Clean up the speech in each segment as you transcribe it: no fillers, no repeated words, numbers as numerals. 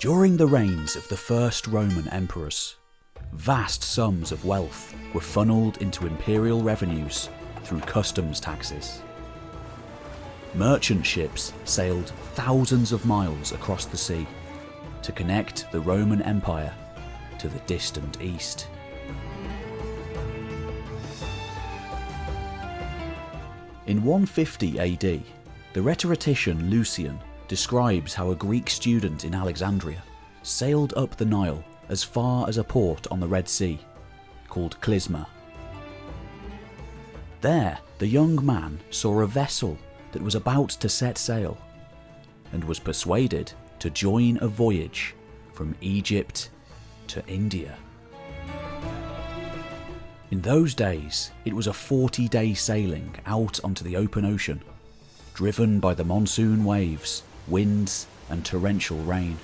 During the reigns of the first Roman emperors, vast sums of wealth were funneled into imperial revenues through customs taxes. Merchant ships sailed thousands of miles across the sea to connect the Roman Empire to the distant east. In 150 AD, the rhetorician Lucian describes how a Greek student in Alexandria sailed up the Nile as far as a port on the Red Sea, called Clysma. There, the young man saw a vessel that was about to set sail, and was persuaded to join a voyage from Egypt to India. In those days, it was a 40-day sailing out onto the open ocean, driven by the monsoon waves, winds, and torrential rain.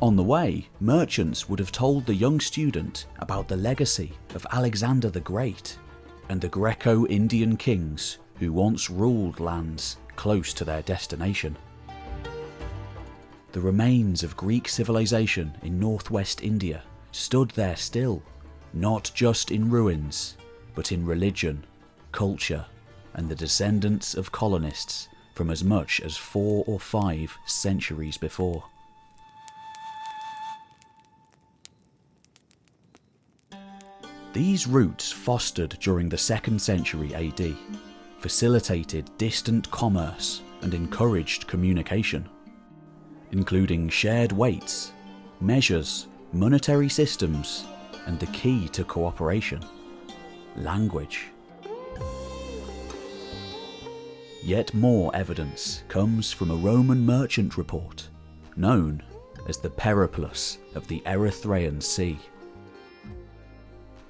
On the way, merchants would have told the young student about the legacy of Alexander the Great and the Greco-Indian kings who once ruled lands close to their destination. The remains of Greek civilization in northwest India stood there still, not just in ruins, but in religion, culture, and the descendants of colonists from as much as 4 or 5 centuries before. These routes, fostered during the 2nd century AD, facilitated distant commerce and encouraged communication, including shared weights, measures, monetary systems, and the key to cooperation: language. Yet more evidence comes from a Roman merchant report, known as the Periplus of the Erythraean Sea.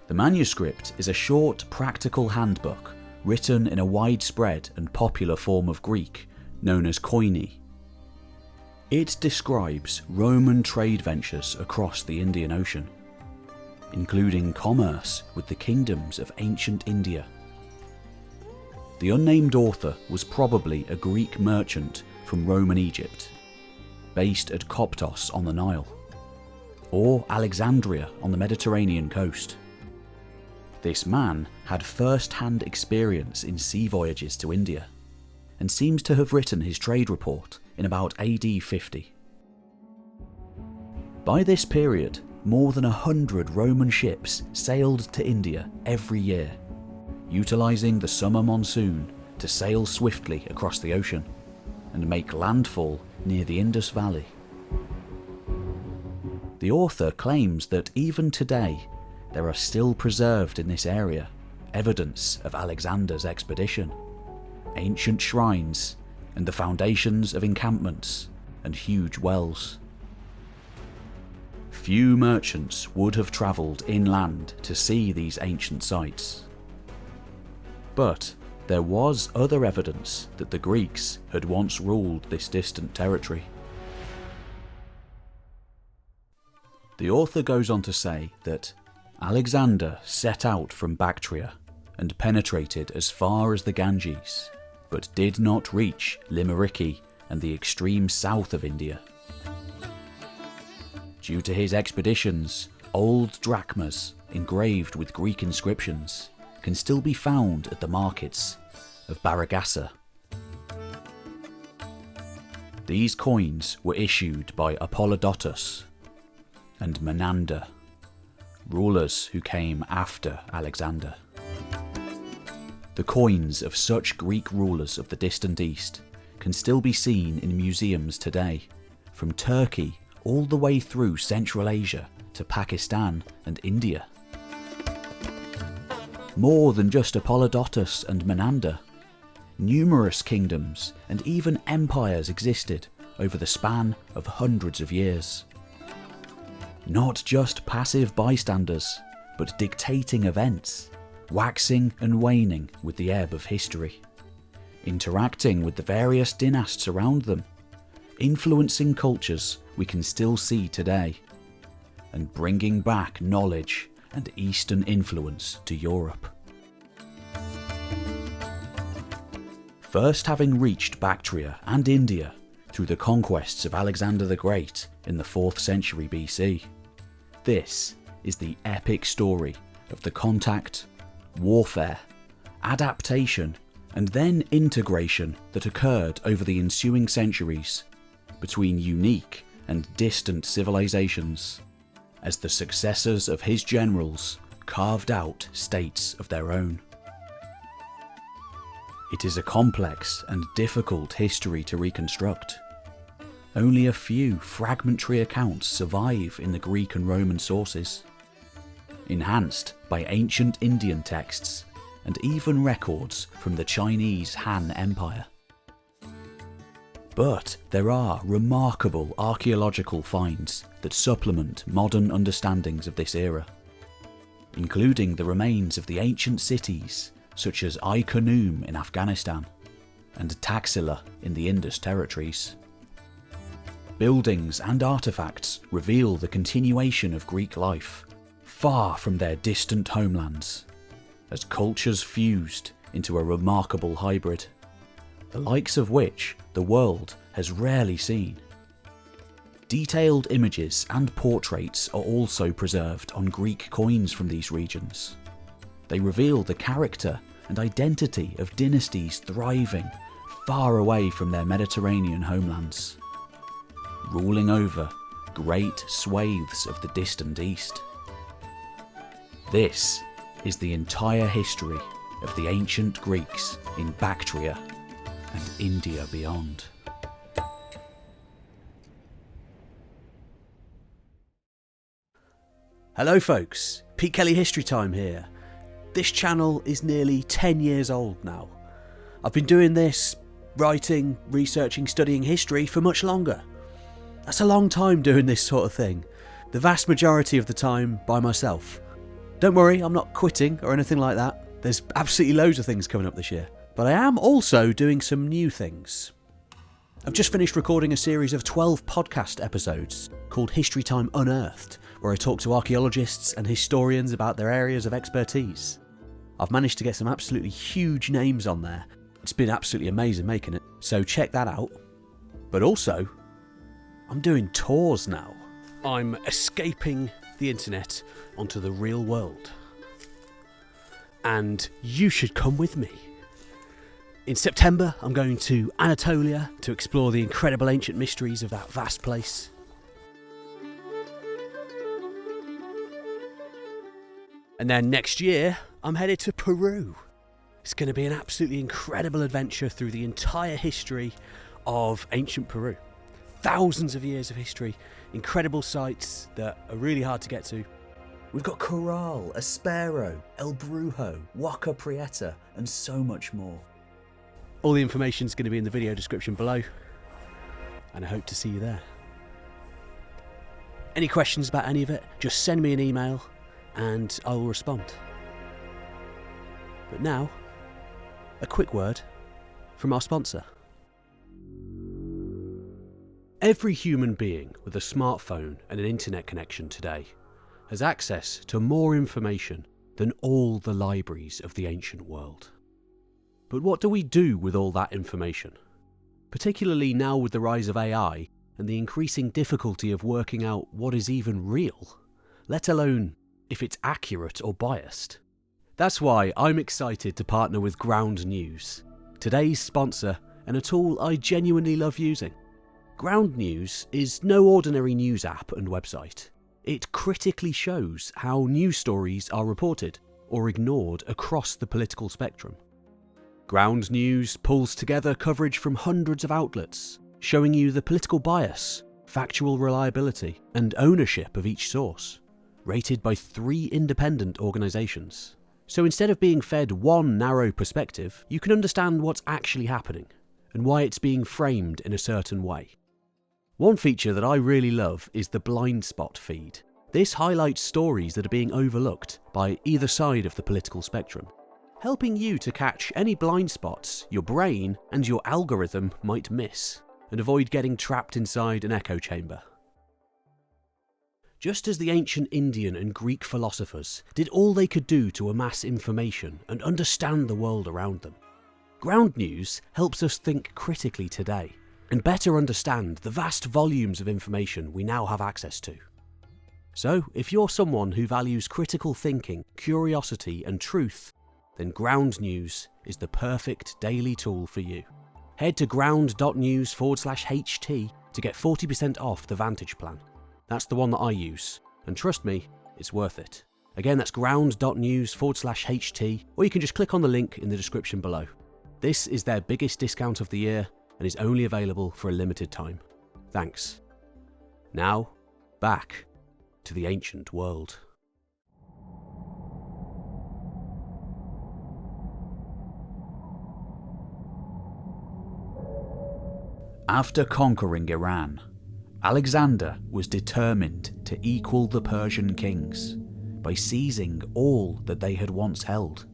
The manuscript is a short, practical handbook written in a widespread and popular form of Greek known as koine. It describes Roman trade ventures across the Indian Ocean, including commerce with the kingdoms of ancient India. The unnamed author was probably a Greek merchant from Roman Egypt, based at Koptos on the Nile, or Alexandria on the Mediterranean coast. This man had first-hand experience in sea voyages to India, and seems to have written his trade report in about AD 50. By this period, more than 100 Roman ships sailed to India every year, utilising the summer monsoon to sail swiftly across the ocean and make landfall near the Indus Valley. The author claims that even today there are still preserved in this area evidence of Alexander's expedition, ancient shrines, and the foundations of encampments and huge wells. Few merchants would have travelled inland to see these ancient sites. But there was other evidence that the Greeks had once ruled this distant territory. The author goes on to say that Alexander set out from Bactria and penetrated as far as the Ganges, but did not reach Limericky and the extreme south of India. Due to his expeditions, old drachmas engraved with Greek inscriptions can still be found at the markets of Baragasa. These coins were issued by Apollodotus and Menander, rulers who came after Alexander. The coins of such Greek rulers of the distant East can still be seen in museums today, from Turkey all the way through Central Asia to Pakistan and India. More than just Apollodotus and Menander, numerous kingdoms and even empires existed over the span of hundreds of years. Not just passive bystanders, but dictating events, waxing and waning with the ebb of history, interacting with the various dynasts around them, influencing cultures we can still see today, and bringing back knowledge and Eastern influence to Europe. First having reached Bactria and India through the conquests of Alexander the Great in the 4th century BC. This is the epic story of the contact, warfare, adaptation, and then integration that occurred over the ensuing centuries between unique and distant civilizations, as the successors of his generals carved out states of their own. It is a complex and difficult history to reconstruct. Only a few fragmentary accounts survive in the Greek and Roman sources, enhanced by ancient Indian texts and even records from the Chinese Han Empire. But there are remarkable archaeological finds that supplement modern understandings of this era, including the remains of the ancient cities such as Ai-Khanoum in Afghanistan and Taxila in the Indus territories. Buildings and artifacts reveal the continuation of Greek life, far from their distant homelands, as cultures fused into a remarkable hybrid, the likes of which the world has rarely seen. Detailed images and portraits are also preserved on Greek coins from these regions. They reveal the character and identity of dynasties thriving far away from their Mediterranean homelands, ruling over great swathes of the distant east. This is the entire history of the ancient Greeks in Bactria and India beyond. Hello folks, Pete Kelly History Time here. This channel is nearly 10 years old now. I've been doing this, writing, researching, studying history for much longer. That's a long time doing this sort of thing, the vast majority of the time by myself. Don't worry, I'm not quitting or anything like that. There's absolutely loads of things coming up this year. But I am also doing some new things. I've just finished recording a series of 12 podcast episodes called History Time Unearthed, where I talk to archaeologists and historians about their areas of expertise. I've managed to get some absolutely huge names on there. It's been absolutely amazing making it, so check that out. But also, I'm doing tours now. I'm escaping the internet onto the real world. And you should come with me. In September, I'm going to Anatolia to explore the incredible ancient mysteries of that vast place. And then next year, I'm headed to Peru. It's going to be an absolutely incredible adventure through the entire history of ancient Peru. Thousands of years of history, incredible sites that are really hard to get to. We've got Corral, Espero, El Brujo, Huaca Prieta, and so much more. All the information is going to be in the video description below, and I hope to see you there. Any questions about any of it, just send me an email and I will respond. But now, a quick word from our sponsor. Every human being with a smartphone and an internet connection today has access to more information than all the libraries of the ancient world. But what do we do with all that information? Particularly now with the rise of AI and the increasing difficulty of working out what is even real, let alone if it's accurate or biased. That's why I'm excited to partner with Ground News, today's sponsor and a tool I genuinely love using. Ground News is no ordinary news app and website. It critically shows how news stories are reported or ignored across the political spectrum. Ground News pulls together coverage from hundreds of outlets, showing you the political bias, factual reliability, and ownership of each source, rated by 3 independent organisations. So instead of being fed one narrow perspective, you can understand what's actually happening and why it's being framed in a certain way. One feature that I really love is the blind spot feed. This highlights stories that are being overlooked by either side of the political spectrum, helping you to catch any blind spots your brain and your algorithm might miss, and avoid getting trapped inside an echo chamber. Just as the ancient Indian and Greek philosophers did all they could do to amass information and understand the world around them, Ground News helps us think critically today, and better understand the vast volumes of information we now have access to. So, if you're someone who values critical thinking, curiosity and truth, then Ground News is the perfect daily tool for you. Head to ground.news/HT to get 40% off the Vantage plan. That's the one that I use, and trust me, it's worth it. Again, that's ground.news/HT, or you can just click on the link in the description below. This is their biggest discount of the year and is only available for a limited time. Thanks. Now, back to the ancient world. After conquering Iran, Alexander was determined to equal the Persian kings by seizing all that they had once held.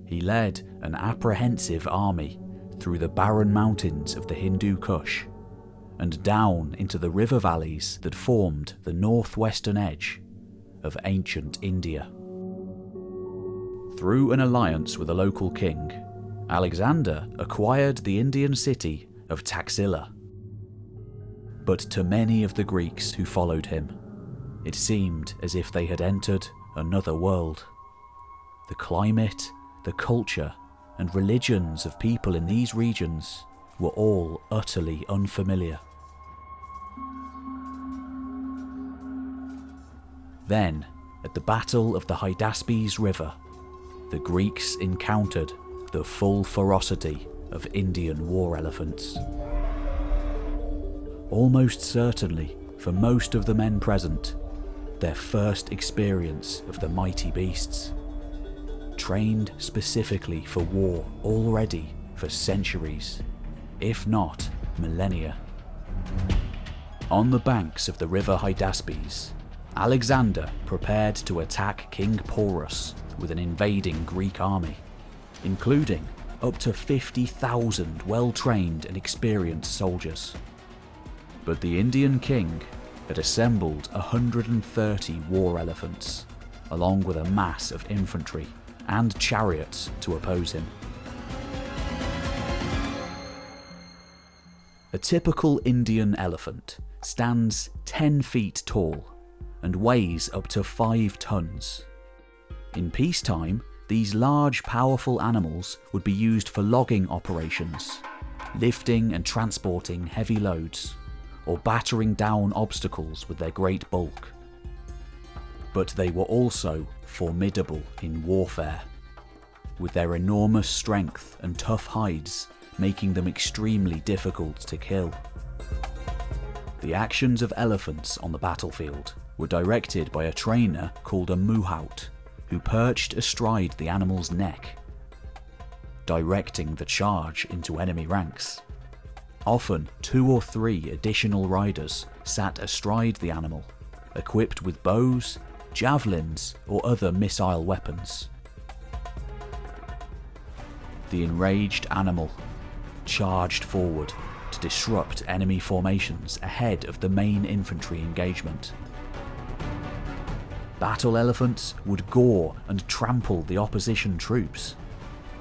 He led an apprehensive army through the barren mountains of the Hindu Kush and down into the river valleys that formed the northwestern edge of ancient India. Through an alliance with a local king, Alexander acquired the Indian city of Taxila. But to many of the Greeks who followed him, it seemed as if they had entered another world. The climate, the culture, and religions of people in these regions were all utterly unfamiliar. Then, at the Battle of the Hydaspes River, the Greeks encountered the full ferocity of Indian war elephants. Almost certainly, for most of the men present, their first experience of the mighty beasts. Trained specifically for war already for centuries, if not millennia. On the banks of the river Hydaspes, Alexander prepared to attack King Porus with an invading Greek army, including up to 50,000 well-trained and experienced soldiers. But the Indian king had assembled 130 war elephants, along with a mass of infantry and chariots to oppose him. A typical Indian elephant stands 10 feet tall and weighs up to 5 tons. In peacetime, these large, powerful animals would be used for logging operations, lifting and transporting heavy loads, or battering down obstacles with their great bulk. But they were also formidable in warfare, with their enormous strength and tough hides making them extremely difficult to kill. The actions of elephants on the battlefield were directed by a trainer called a muhaut, who perched astride the animal's neck, directing the charge into enemy ranks. Often 2 or 3 additional riders sat astride the animal, equipped with bows, javelins, or other missile weapons. The enraged animal charged forward to disrupt enemy formations ahead of the main infantry engagement. Battle elephants would gore and trample the opposition troops,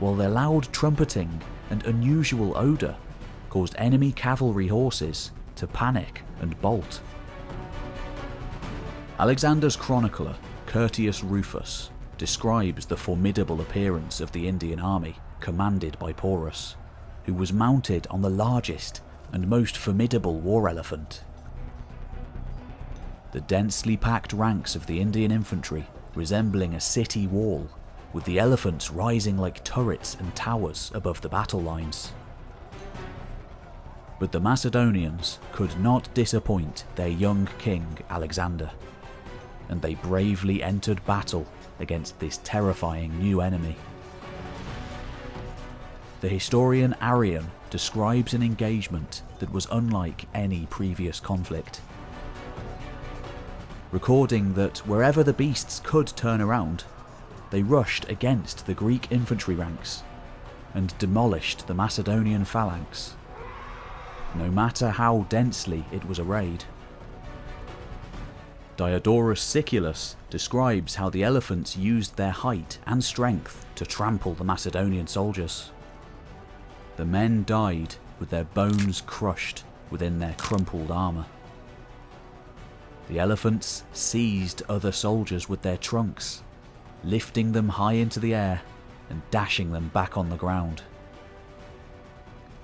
while their loud trumpeting and unusual odour caused enemy cavalry horses to panic and bolt. Alexander's chronicler, Curtius Rufus, describes the formidable appearance of the Indian army commanded by Porus, who was mounted on the largest and most formidable war elephant. The densely packed ranks of the Indian infantry resembling a city wall, with the elephants rising like turrets and towers above the battle lines. But the Macedonians could not disappoint their young king Alexander, and they bravely entered battle against this terrifying new enemy. The historian Arrian describes an engagement that was unlike any previous conflict, recording that wherever the beasts could turn around, they rushed against the Greek infantry ranks and demolished the Macedonian phalanx, no matter how densely it was arrayed. Diodorus Siculus describes how the elephants used their height and strength to trample the Macedonian soldiers. The men died with their bones crushed within their crumpled armour. The elephants seized other soldiers with their trunks, lifting them high into the air and dashing them back on the ground.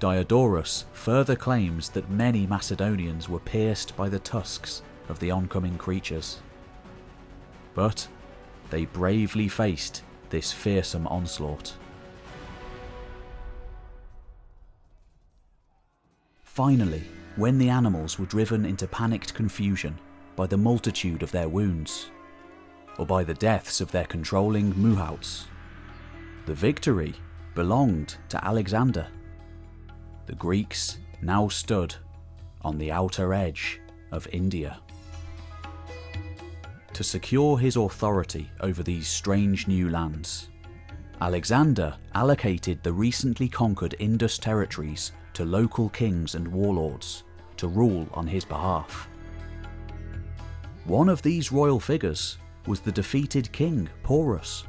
Diodorus further claims that many Macedonians were pierced by the tusks of the oncoming creatures. But they bravely faced this fearsome onslaught. Finally, when the animals were driven into panicked confusion by the multitude of their wounds, or by the deaths of their controlling muhouts, the victory belonged to Alexander. The Greeks now stood on the outer edge of India. To secure his authority over these strange new lands, Alexander allocated the recently conquered Indus territories to local kings and warlords to rule on his behalf. One of these royal figures was the defeated king Porus,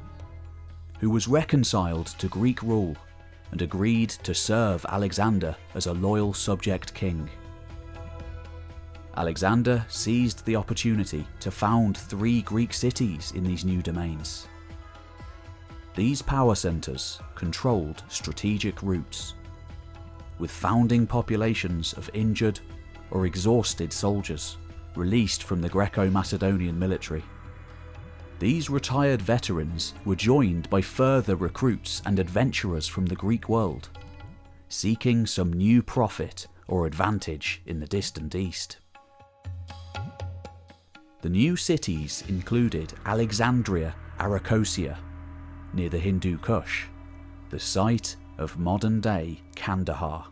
who was reconciled to Greek rule and agreed to serve Alexander as a loyal subject king. Alexander seized the opportunity to found 3 Greek cities in these new domains. These power centres controlled strategic routes, with founding populations of injured or exhausted soldiers released from the Greco-Macedonian military. These retired veterans were joined by further recruits and adventurers from the Greek world, seeking some new profit or advantage in the distant east. The new cities included Alexandria Arachosia, near the Hindu Kush, the site of modern-day Kandahar.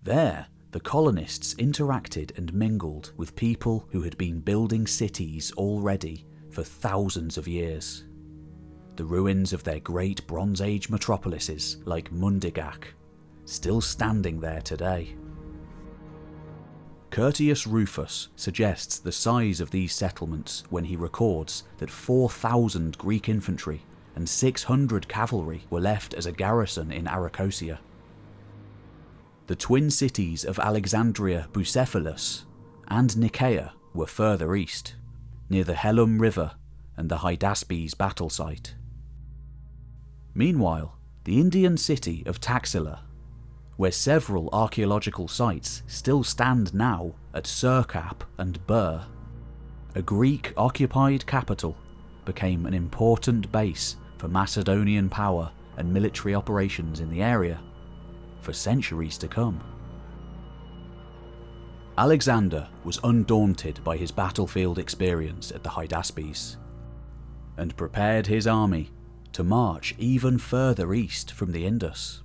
There, the colonists interacted and mingled with people who had been building cities already for thousands of years. The ruins of their great Bronze Age metropolises, like Mundigak, still standing there today. Curtius Rufus suggests the size of these settlements when he records that 4,000 Greek infantry and 600 cavalry were left as a garrison in Arachosia. The twin cities of Alexandria Bucephalus and Nicaea were further east, near the Helum River and the Hydaspes battle site. Meanwhile, the Indian city of Taxila, where several archaeological sites still stand now at Sirkap and Bur, a Greek-occupied capital, became an important base for Macedonian power and military operations in the area for centuries to come. Alexander was undaunted by his battlefield experience at the Hydaspes, and prepared his army to march even further east from the Indus.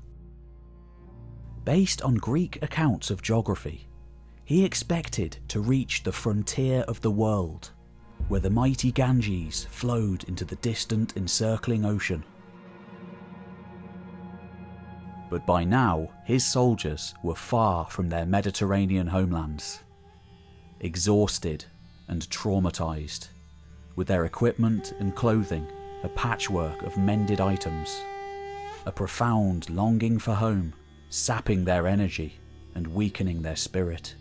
Based on Greek accounts of geography, he expected to reach the frontier of the world, where the mighty Ganges flowed into the distant encircling ocean. But by now, his soldiers were far from their Mediterranean homelands, exhausted and traumatized, with their equipment and clothing a patchwork of mended items, a profound longing for home sapping their energy and weakening their spirit.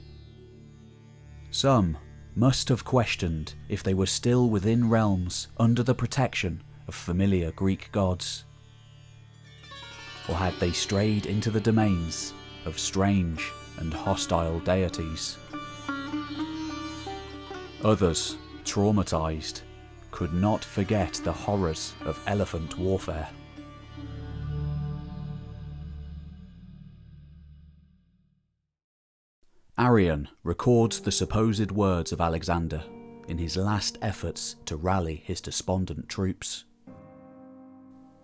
Some must have questioned if they were still within realms under the protection of familiar Greek gods, or had they strayed into the domains of strange and hostile deities. Others, traumatized, could not forget the horrors of elephant warfare. Arrian records the supposed words of Alexander in his last efforts to rally his despondent troops.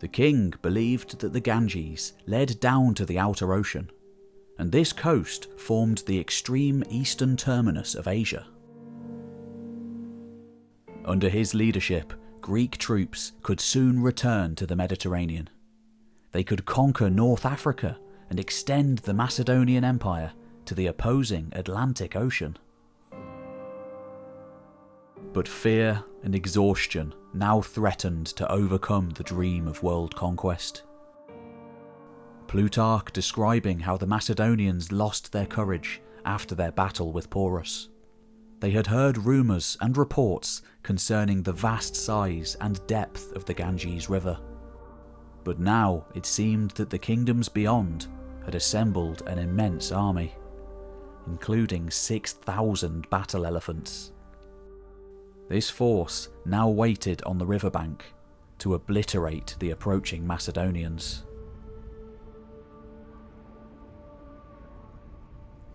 The king believed that the Ganges led down to the outer ocean, and this coast formed the extreme eastern terminus of Asia. Under his leadership, Greek troops could soon return to the Mediterranean. They could conquer North Africa and extend the Macedonian Empire to the opposing Atlantic Ocean. But fear and exhaustion now threatened to overcome the dream of world conquest. Plutarch describing how the Macedonians lost their courage after their battle with Porus. They had heard rumours and reports concerning the vast size and depth of the Ganges River. But now it seemed that the kingdoms beyond had assembled an immense army, including 6,000 battle elephants. This force now waited on the riverbank to obliterate the approaching Macedonians.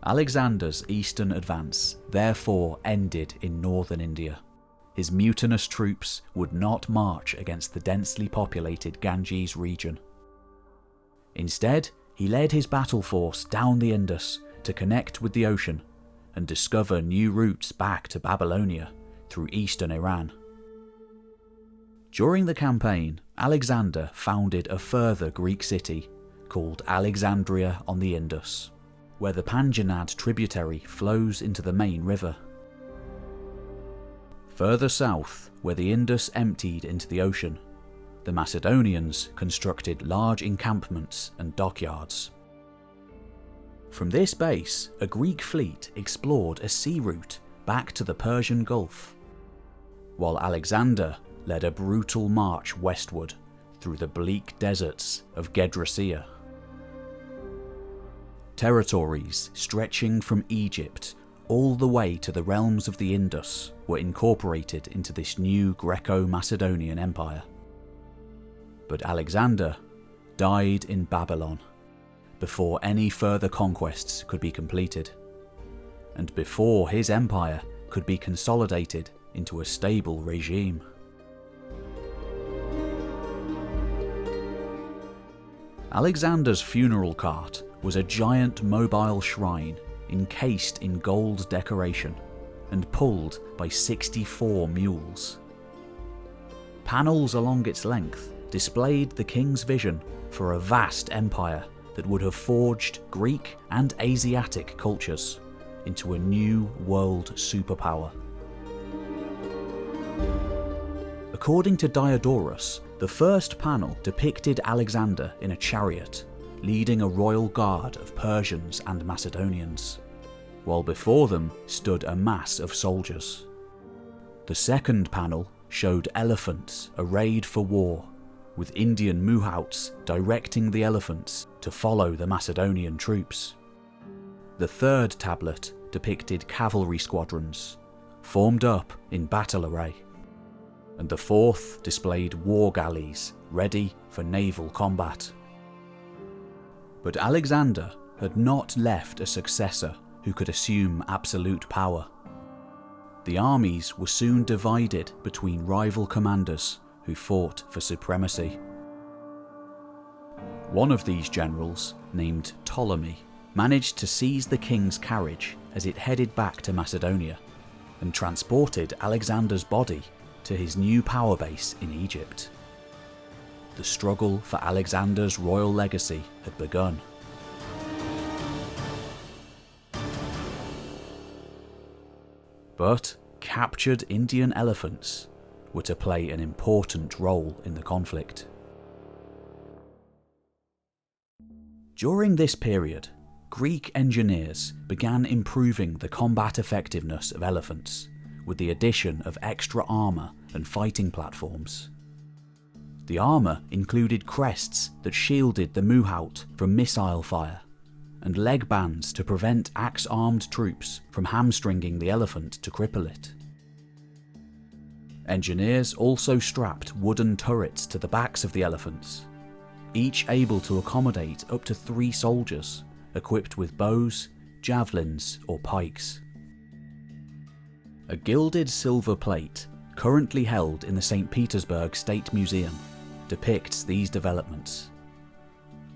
Alexander's eastern advance therefore ended in northern India. His mutinous troops would not march against the densely populated Ganges region. Instead, he led his battle force down the Indus to connect with the ocean and discover new routes back to Babylonia through eastern Iran. During the campaign, Alexander founded a further Greek city called Alexandria on the Indus, where the Panjnad tributary flows into the main river. Further south, where the Indus emptied into the ocean, the Macedonians constructed large encampments and dockyards. From this base, a Greek fleet explored a sea route back to the Persian Gulf, while Alexander led a brutal march westward through the bleak deserts of Gedrosia. Territories stretching from Egypt all the way to the realms of the Indus were incorporated into this new Greco-Macedonian empire. But Alexander died in Babylon before any further conquests could be completed, and before his empire could be consolidated into a stable regime. Alexander's funeral cart was a giant mobile shrine encased in gold decoration and pulled by 64 mules. Panels along its length displayed the king's vision for a vast empire that would have forged Greek and Asiatic cultures into a new world superpower. According to Diodorus, the first panel depicted Alexander in a chariot, leading a royal guard of Persians and Macedonians, while before them stood a mass of soldiers. The second panel showed elephants arrayed for war, with Indian muhouts directing the elephants to follow the Macedonian troops. The third tablet depicted cavalry squadrons, formed up in battle array, and the fourth displayed war galleys ready for naval combat. But Alexander had not left a successor who could assume absolute power. The armies were soon divided between rival commanders who fought for supremacy. One of these generals, named Ptolemy, managed to seize the king's carriage as it headed back to Macedonia, and transported Alexander's body to his new power base in Egypt. The struggle for Alexander's royal legacy had begun. But captured Indian elephants were to play an important role in the conflict. During this period, Greek engineers began improving the combat effectiveness of elephants with the addition of extra armour and fighting platforms. The armour included crests that shielded the muhout from missile fire, and leg bands to prevent axe-armed troops from hamstringing the elephant to cripple it. Engineers also strapped wooden turrets to the backs of the elephants, each able to accommodate up to 3 soldiers, equipped with bows, javelins, or pikes. A gilded silver plate, currently held in the St. Petersburg State Museum, depicts these developments.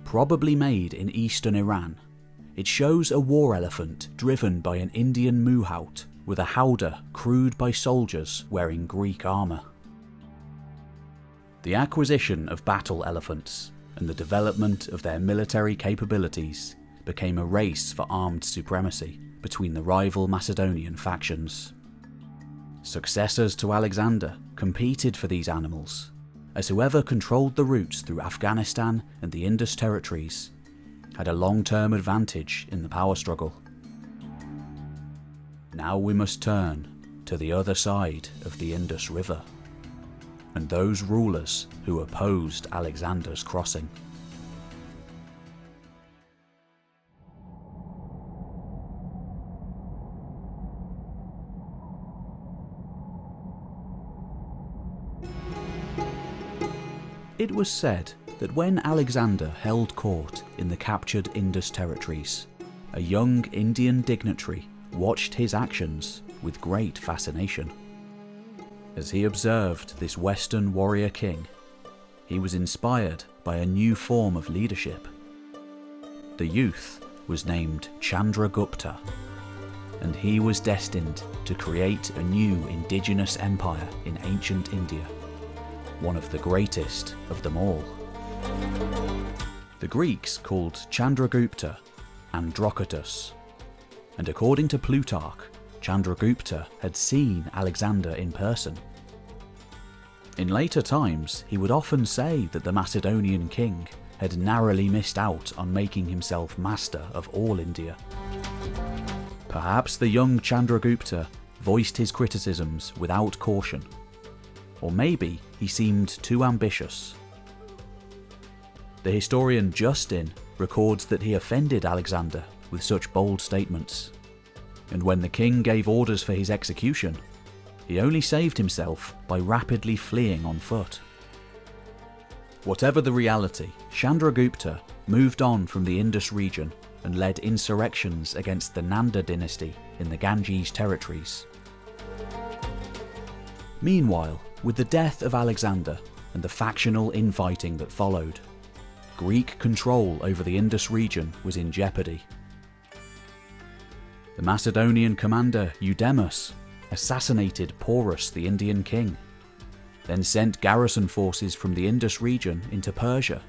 Probably made in eastern Iran, it shows a war elephant driven by an Indian muhout with a howdah crewed by soldiers wearing Greek armour. The acquisition of battle elephants and the development of their military capabilities became a race for armed supremacy between the rival Macedonian factions. Successors to Alexander competed for these animals, as whoever controlled the routes through Afghanistan and the Indus territories had a long-term advantage in the power struggle. Now we must turn to the other side of the Indus River, and those rulers who opposed Alexander's crossing. It was said that when Alexander held court in the captured Indus territories, a young Indian dignitary watched his actions with great fascination. As he observed this Western warrior king, he was inspired by a new form of leadership. The youth was named Chandragupta, and he was destined to create a new indigenous empire in ancient India, one of the greatest of them all. The Greeks called Chandragupta Androcatus, and according to Plutarch, Chandragupta had seen Alexander in person. In later times, he would often say that the Macedonian king had narrowly missed out on making himself master of all India. Perhaps the young Chandragupta voiced his criticisms without caution, or maybe he seemed too ambitious. The historian Justin records that he offended Alexander with such bold statements, and when the king gave orders for his execution, he only saved himself by rapidly fleeing on foot. Whatever the reality, Chandragupta moved on from the Indus region and led insurrections against the Nanda dynasty in the Ganges territories. Meanwhile, with the death of Alexander and the factional infighting that followed, Greek control over the Indus region was in jeopardy. The Macedonian commander Eudemus assassinated Porus, the Indian king, then sent garrison forces from the Indus region into Persia,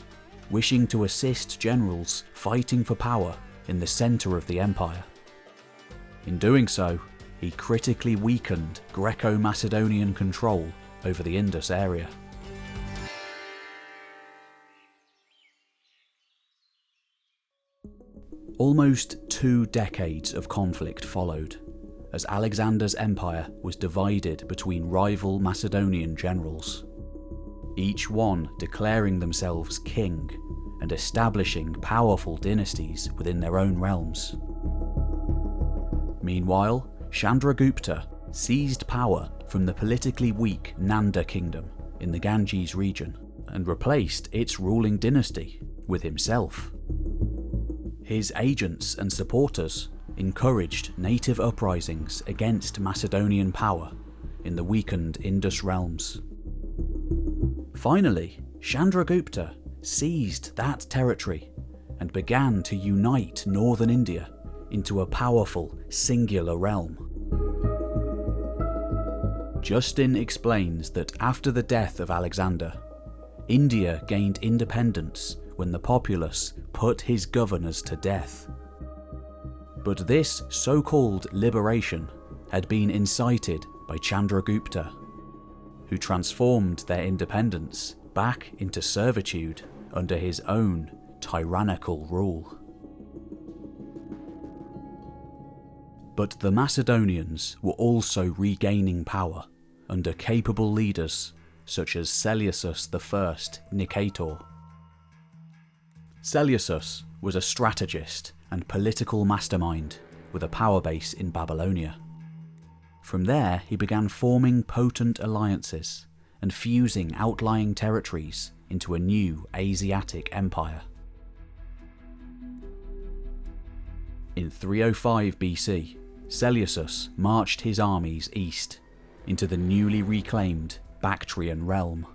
wishing to assist generals fighting for power in the centre of the empire. In doing so, he critically weakened Greco-Macedonian control over the Indus area. Almost 2 decades of conflict followed, as Alexander's empire was divided between rival Macedonian generals, each one declaring themselves king and establishing powerful dynasties within their own realms. Meanwhile, Chandragupta seized power from the politically weak Nanda kingdom in the Ganges region and replaced its ruling dynasty with himself. His agents and supporters encouraged native uprisings against Macedonian power in the weakened Indus realms. Finally, Chandragupta seized that territory and began to unite northern India into a powerful singular realm. Justin explains that after the death of Alexander, India gained independence when the populace put his governors to death. But this so-called liberation had been incited by Chandragupta, who transformed their independence back into servitude under his own tyrannical rule. But the Macedonians were also regaining power under capable leaders such as Seleucus I Nicator. Seleucus was a strategist and political mastermind with a power base in Babylonia. From there, he began forming potent alliances and fusing outlying territories into a new Asiatic empire. In 305 BC, Seleucus marched his armies east into the newly reclaimed Bactrian realm.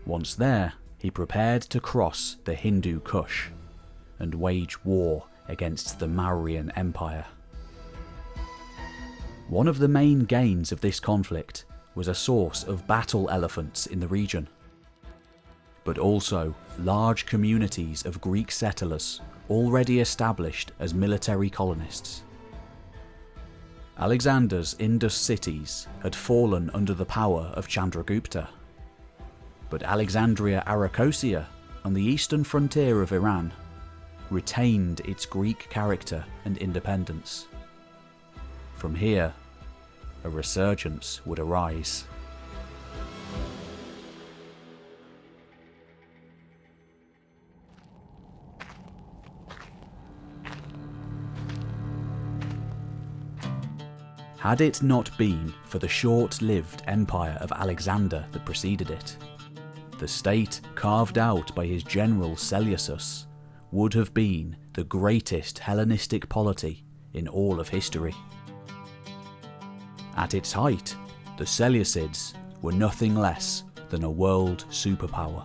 Once there, he prepared to cross the Hindu Kush and wage war against the Mauryan Empire. One of the main gains of this conflict was a source of battle elephants in the region, but also large communities of Greek settlers already established as military colonists. Alexander's Indus cities had fallen under the power of Chandragupta, but Alexandria Arachosia, on the eastern frontier of Iran, retained its Greek character and independence. From here, a resurgence would arise. Had it not been for the short-lived empire of Alexander that preceded it, the state carved out by his general Seleucus would have been the greatest Hellenistic polity in all of history. At its height, the Seleucids were nothing less than a world superpower,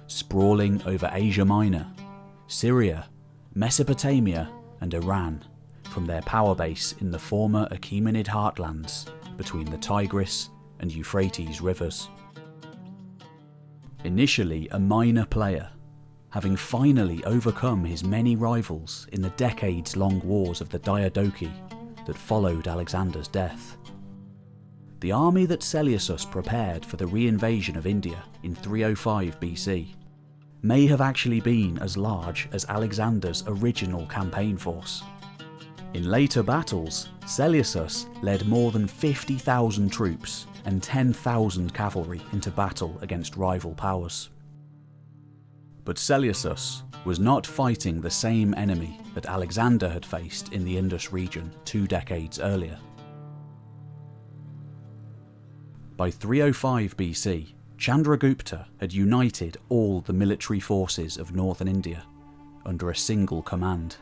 sprawling over Asia Minor, Syria, Mesopotamia and Iran, from their power base in the former Achaemenid heartlands between the Tigris and Euphrates rivers. Initially a minor player, having finally overcome his many rivals in the decades-long wars of the Diadochi that followed Alexander's death. The army that Seleucus prepared for the reinvasion of India in 305 BC may have actually been as large as Alexander's original campaign force. In later battles, Seleucus led more than 50,000 troops and 10,000 cavalry into battle against rival powers. But Seleucus was not fighting the same enemy that Alexander had faced in the Indus region 2 decades earlier. By 305 BC, Chandragupta had united all the military forces of northern India under a single command.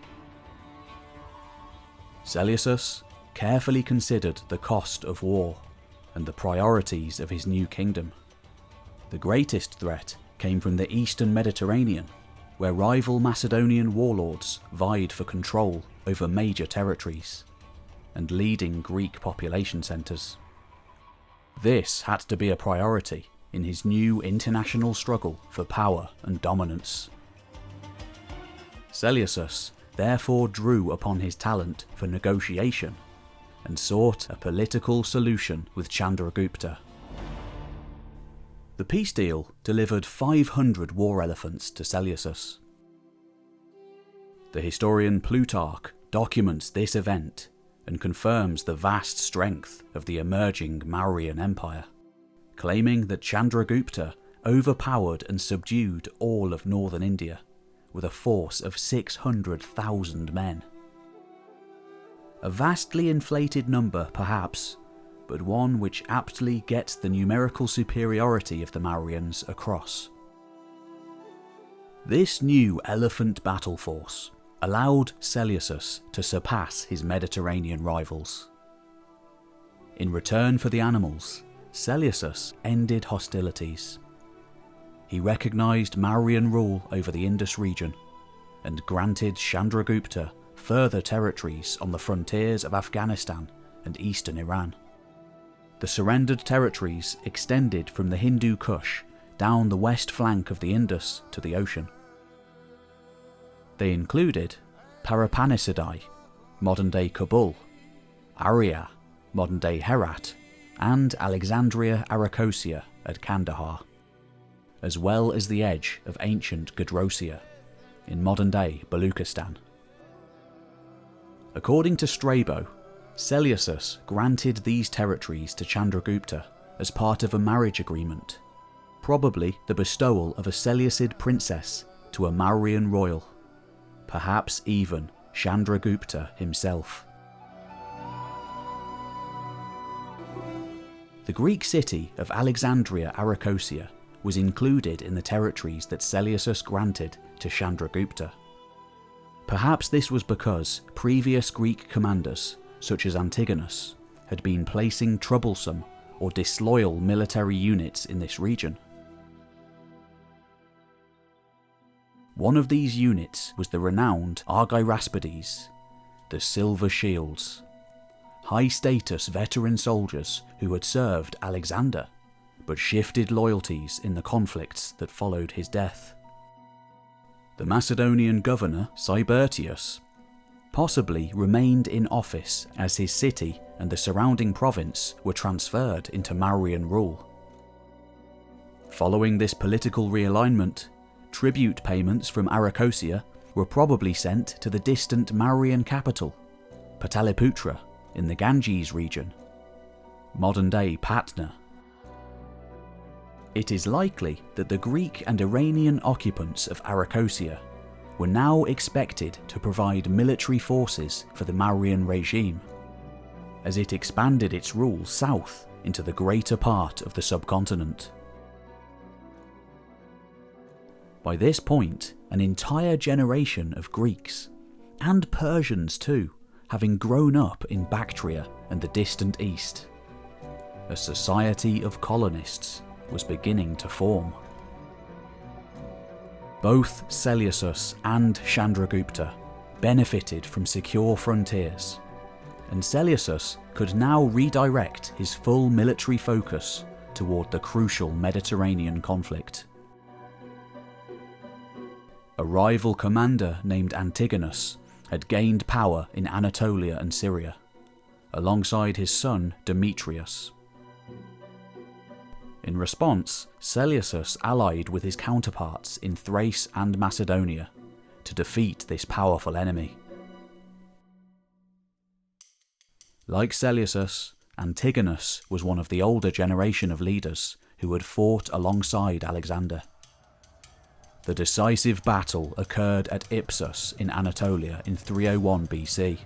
Seleucus carefully considered the cost of war and the priorities of his new kingdom. The greatest threat came from the eastern Mediterranean, where rival Macedonian warlords vied for control over major territories and leading Greek population centres. This had to be a priority in his new international struggle for power and dominance. Seleucus therefore drew upon his talent for negotiation and sought a political solution with Chandragupta. The peace deal delivered 500 war elephants to Seleucus. The historian Plutarch documents this event and confirms the vast strength of the emerging Mauryan Empire, claiming that Chandragupta overpowered and subdued all of northern India with a force of 600,000 men. A vastly inflated number, perhaps, but one which aptly gets the numerical superiority of the Mauryans across. This new elephant battle force allowed Seleucus to surpass his Mediterranean rivals. In return for the animals, Seleucus ended hostilities. He recognised Mauryan rule over the Indus region and granted Chandragupta further territories on the frontiers of Afghanistan and eastern Iran. The surrendered territories extended from the Hindu Kush down the west flank of the Indus to the ocean. They included Parapanisidae, modern-day Kabul, Arya, modern-day Herat, and Alexandria Arachosia at Kandahar, as well as the edge of ancient Gedrosia in modern-day Baluchistan. According to Strabo, Seleucus granted these territories to Chandragupta as part of a marriage agreement, probably the bestowal of a Seleucid princess to a Mauryan royal, perhaps even Chandragupta himself. The Greek city of Alexandria Arachosia was included in the territories that Seleucus granted to Chandragupta. Perhaps this was because previous Greek commanders, such as Antigonus, had been placing troublesome or disloyal military units in this region. One of these units was the renowned Argyraspides, the Silver Shields, high-status veteran soldiers who had served Alexander, but shifted loyalties in the conflicts that followed his death. The Macedonian governor, Sybertius, possibly remained in office as his city and the surrounding province were transferred into Mauryan rule. Following this political realignment, tribute payments from Arachosia were probably sent to the distant Mauryan capital, Pataliputra, in the Ganges region, modern-day Patna. It is likely that the Greek and Iranian occupants of Arachosia were now expected to provide military forces for the Mauryan regime, as it expanded its rule south into the greater part of the subcontinent. By this point, an entire generation of Greeks, and Persians too, having grown up in Bactria and the distant east, a society of colonists was beginning to form. Both Seleucus and Chandragupta benefited from secure frontiers, and Seleucus could now redirect his full military focus toward the crucial Mediterranean conflict. A rival commander named Antigonus had gained power in Anatolia and Syria, alongside his son Demetrius. In response, Seleucus allied with his counterparts in Thrace and Macedonia to defeat this powerful enemy. Like Seleucus, Antigonus was one of the older generation of leaders who had fought alongside Alexander. The decisive battle occurred at Ipsus in Anatolia in 301 BC.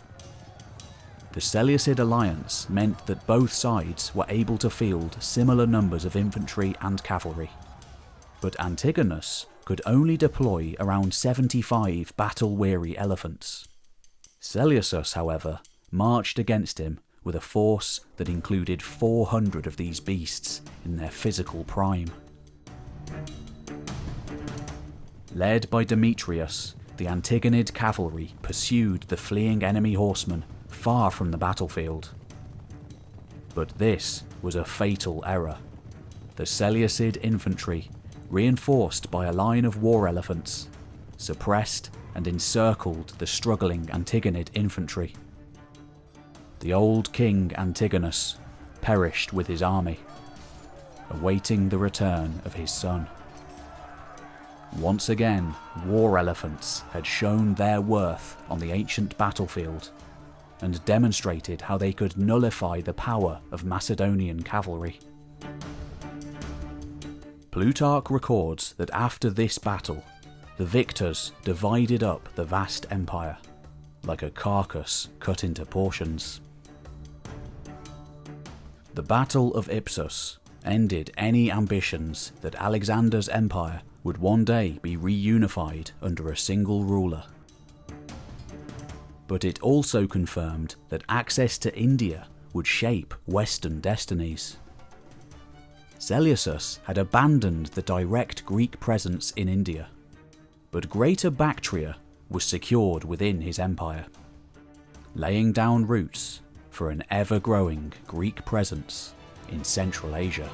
The Seleucid alliance meant that both sides were able to field similar numbers of infantry and cavalry, but Antigonus could only deploy around 75 battle-weary elephants. Seleucus, however, marched against him with a force that included 400 of these beasts in their physical prime. Led by Demetrius, the Antigonid cavalry pursued the fleeing enemy horsemen far from the battlefield. But this was a fatal error. The Seleucid infantry, reinforced by a line of war elephants, suppressed and encircled the struggling Antigonid infantry. The old king Antigonus perished with his army, awaiting the return of his son. Once again, war elephants had shown their worth on the ancient battlefield and demonstrated how they could nullify the power of Macedonian cavalry. Plutarch records that after this battle, the victors divided up the vast empire, like a carcass cut into portions. The Battle of Ipsus ended any ambitions that Alexander's empire would one day be reunified under a single ruler. But it also confirmed that access to India would shape Western destinies. Seleucus had abandoned the direct Greek presence in India, but Greater Bactria was secured within his empire, laying down roots for an ever-growing Greek presence in Central Asia.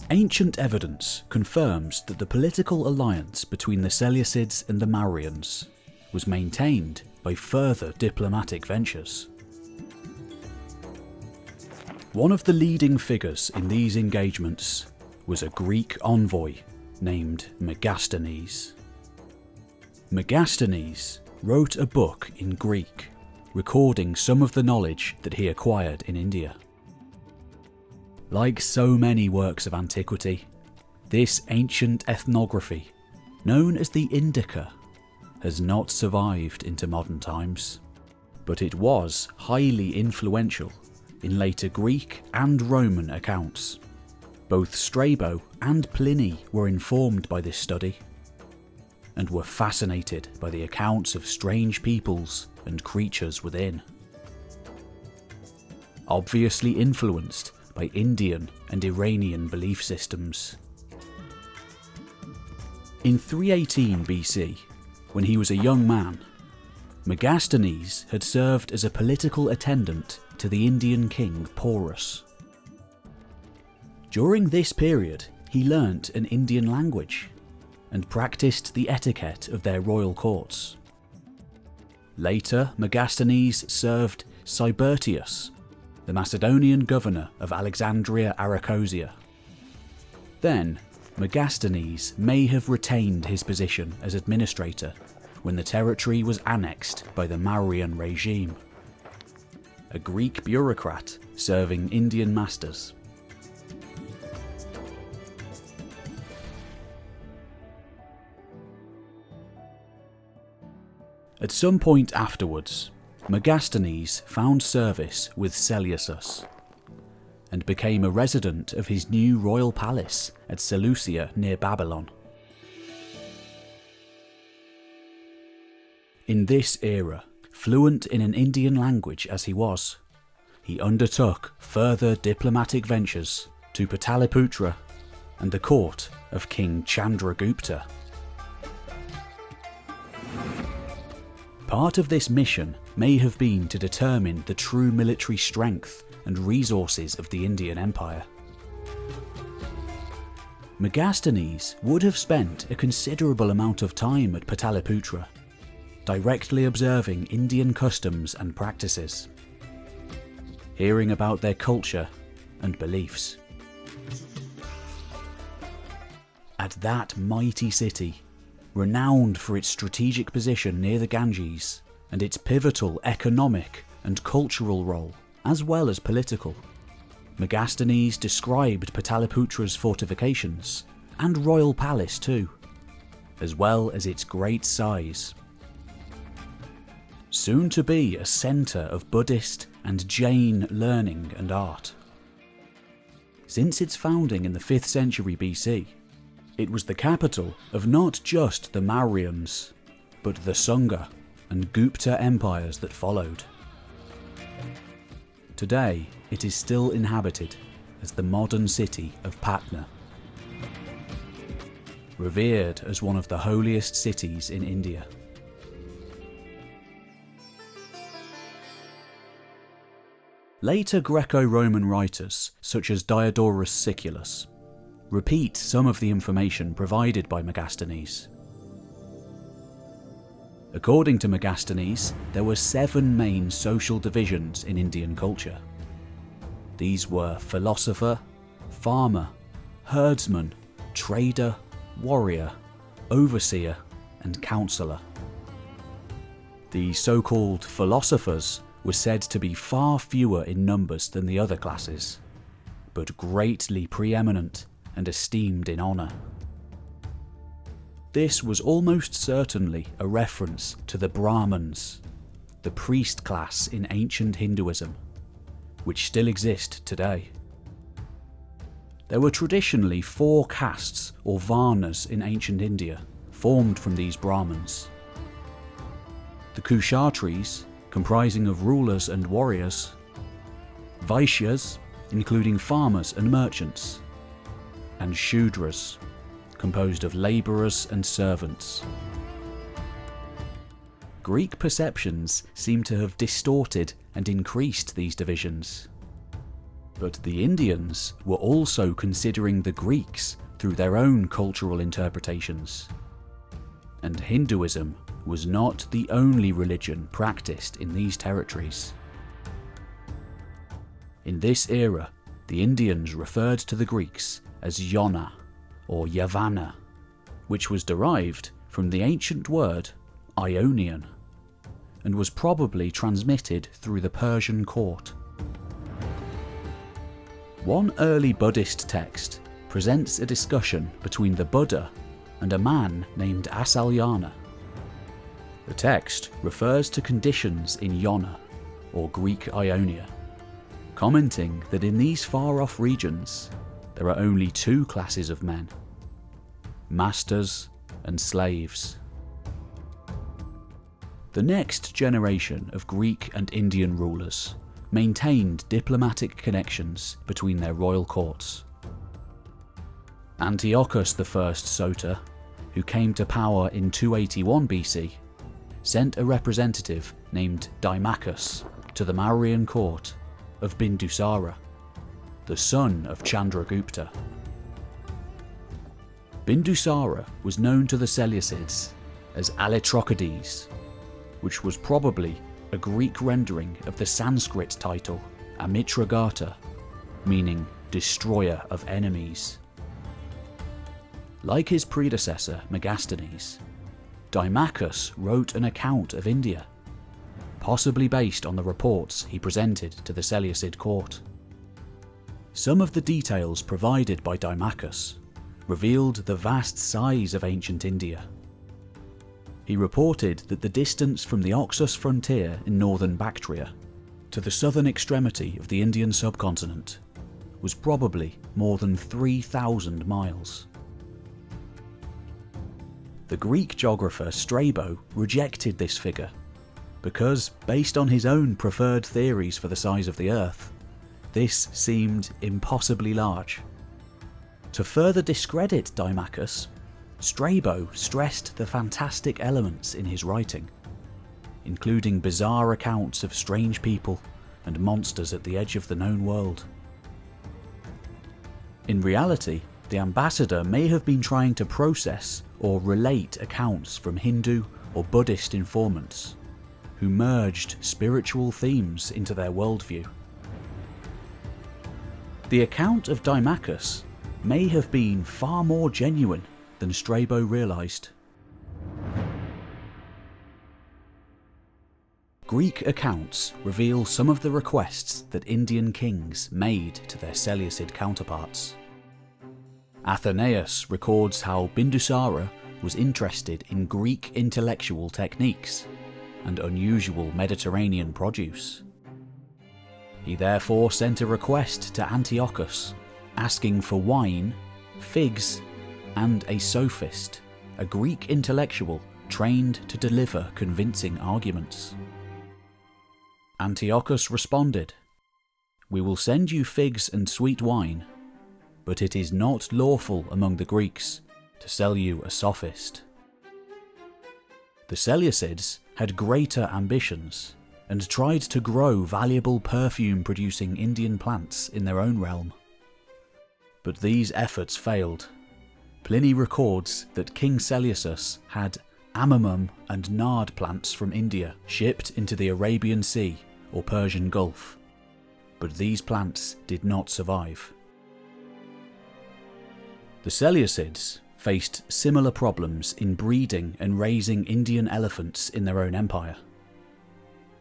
Ancient evidence confirms that the political alliance between the Seleucids and the Mauryans was maintained by further diplomatic ventures. One of the leading figures in these engagements was a Greek envoy named Megasthenes. Megasthenes wrote a book in Greek, recording some of the knowledge that he acquired in India. Like so many works of antiquity, this ancient ethnography, known as the Indica, has not survived into modern times, but it was highly influential in later Greek and Roman accounts. Both Strabo and Pliny were informed by this study, and were fascinated by the accounts of strange peoples and creatures within. Obviously influenced by Indian and Iranian belief systems. In 318 BC, when he was a young man, Megasthenes had served as a political attendant to the Indian king Porus. During this period, he learnt an Indian language and practiced the etiquette of their royal courts. Later, Megasthenes served Sybertius, the Macedonian governor of Alexandria Arachosia. Then, Megasthenes may have retained his position as administrator when the territory was annexed by the Mauryan regime, a Greek bureaucrat serving Indian masters. At some point afterwards, Megasthenes found service with Seleucus and became a resident of his new royal palace at Seleucia near Babylon. In this era, fluent in an Indian language as he was, he undertook further diplomatic ventures to Pataliputra and the court of King Chandragupta. Part of this mission may have been to determine the true military strength and resources of the Indian Empire. Megasthenes would have spent a considerable amount of time at Pataliputra, directly observing Indian customs and practices, hearing about their culture and beliefs. At that mighty city, renowned for its strategic position near the Ganges and its pivotal economic and cultural role, as well as political, Megasthenes described Pataliputra's fortifications and royal palace too, as well as its great size. Soon to be a centre of Buddhist and Jain learning and art. Since its founding in the 5th century BC, it was the capital of not just the Mauryans, but the Sungha and Gupta empires that followed. Today, it is still inhabited as the modern city of Patna, revered as one of the holiest cities in India. Later Greco-Roman writers, such as Diodorus Siculus, repeat some of the information provided by Megasthenes. According to Megasthenes, there were 7 main social divisions in Indian culture. These were philosopher, farmer, herdsman, trader, warrior, overseer, and counsellor. The so-called philosophers were said to be far fewer in numbers than the other classes, but greatly preeminent and esteemed in honour. This was almost certainly a reference to the Brahmins, the priest class in ancient Hinduism, which still exist today. There were traditionally 4 castes or varnas in ancient India, formed from these Brahmins. The Kshatris, comprising of rulers and warriors, Vaishyas, including farmers and merchants, and Shudras, composed of labourers and servants. Greek perceptions seem to have distorted and increased these divisions. But the Indians were also considering the Greeks through their own cultural interpretations. And Hinduism was not the only religion practiced in these territories. In this era, the Indians referred to the Greeks as Yona or Yavana, which was derived from the ancient word Ionian, and was probably transmitted through the Persian court. One early Buddhist text presents a discussion between the Buddha and a man named Asalyana. The text refers to conditions in Yona, or Greek Ionia, commenting that in these far-off regions there are only 2 classes of men: masters and slaves. The next generation of Greek and Indian rulers maintained diplomatic connections between their royal courts. Antiochus I Soter, who came to power in 281 BC, sent a representative named Dimachus to the Mauryan court of Bindusara, the son of Chandragupta. Bindusara was known to the Seleucids as Alitrochides, which was probably a Greek rendering of the Sanskrit title Amitragata, meaning destroyer of enemies. Like his predecessor Megasthenes, Dimachus wrote an account of India, possibly based on the reports he presented to the Seleucid court. Some of the details provided by Dimachus revealed the vast size of ancient India. He reported that the distance from the Oxus frontier in northern Bactria to the southern extremity of the Indian subcontinent was probably more than 3,000 miles. The Greek geographer Strabo rejected this figure because, based on his own preferred theories for the size of the Earth, this seemed impossibly large. To further discredit Dimachus, Strabo stressed the fantastic elements in his writing, including bizarre accounts of strange people and monsters at the edge of the known world. In reality, the ambassador may have been trying to process or relate accounts from Hindu or Buddhist informants who merged spiritual themes into their worldview. The account of Dimachus may have been far more genuine than Strabo realised. Greek accounts reveal some of the requests that Indian kings made to their Seleucid counterparts. Athenaeus records how Bindusara was interested in Greek intellectual techniques and unusual Mediterranean produce. He therefore sent a request to Antiochus, asking for wine, figs, and a sophist, a Greek intellectual trained to deliver convincing arguments. Antiochus responded, "We will send you figs and sweet wine, but it is not lawful among the Greeks to sell you a sophist." The Seleucids had greater ambitions and tried to grow valuable perfume-producing Indian plants in their own realm. But these efforts failed. Pliny records that King Seleucus had amomum and nard plants from India shipped into the Arabian Sea or Persian Gulf, but these plants did not survive. The Seleucids faced similar problems in breeding and raising Indian elephants in their own empire.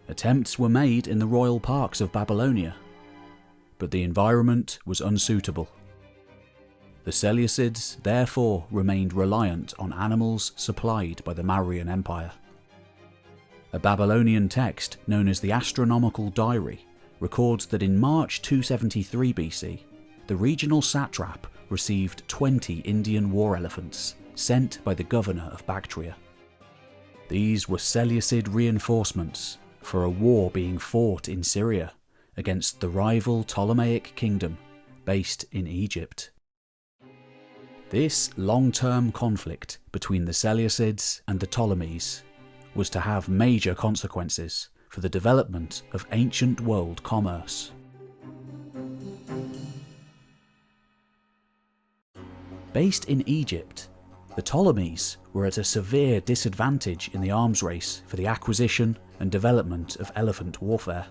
Attempts were made in the royal parks of Babylonia, but the environment was unsuitable. The Seleucids therefore remained reliant on animals supplied by the Mauryan Empire. A Babylonian text known as the Astronomical Diary records that in March 273 BC, the regional satrap received 20 Indian war elephants sent by the governor of Bactria. These were Seleucid reinforcements for a war being fought in Syria against the rival Ptolemaic kingdom based in Egypt. This long-term conflict between the Seleucids and the Ptolemies was to have major consequences for the development of ancient world commerce. Based in Egypt, the Ptolemies were at a severe disadvantage in the arms race for the acquisition and development of elephant warfare.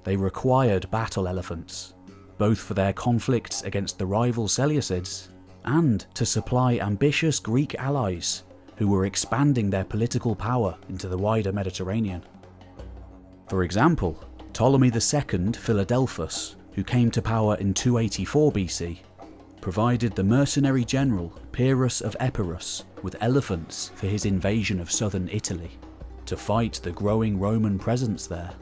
They required battle elephants, both for their conflicts against the rival Seleucids and to supply ambitious Greek allies who were expanding their political power into the wider Mediterranean. For example, Ptolemy II Philadelphus, who came to power in 284 BC, provided the mercenary general Pyrrhus of Epirus with elephants for his invasion of southern Italy, to fight the growing Roman presence there.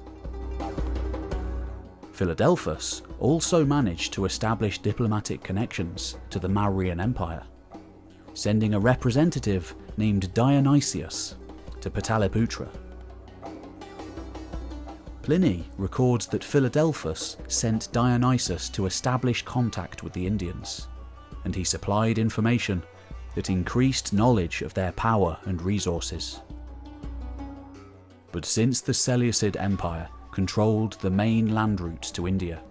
Philadelphus also managed to establish diplomatic connections to the Mauryan Empire, sending a representative named Dionysius to Pataliputra. Pliny records that Philadelphus sent Dionysius to establish contact with the Indians, and he supplied information that increased knowledge of their power and resources. But since the Seleucid Empire controlled the main land routes to India,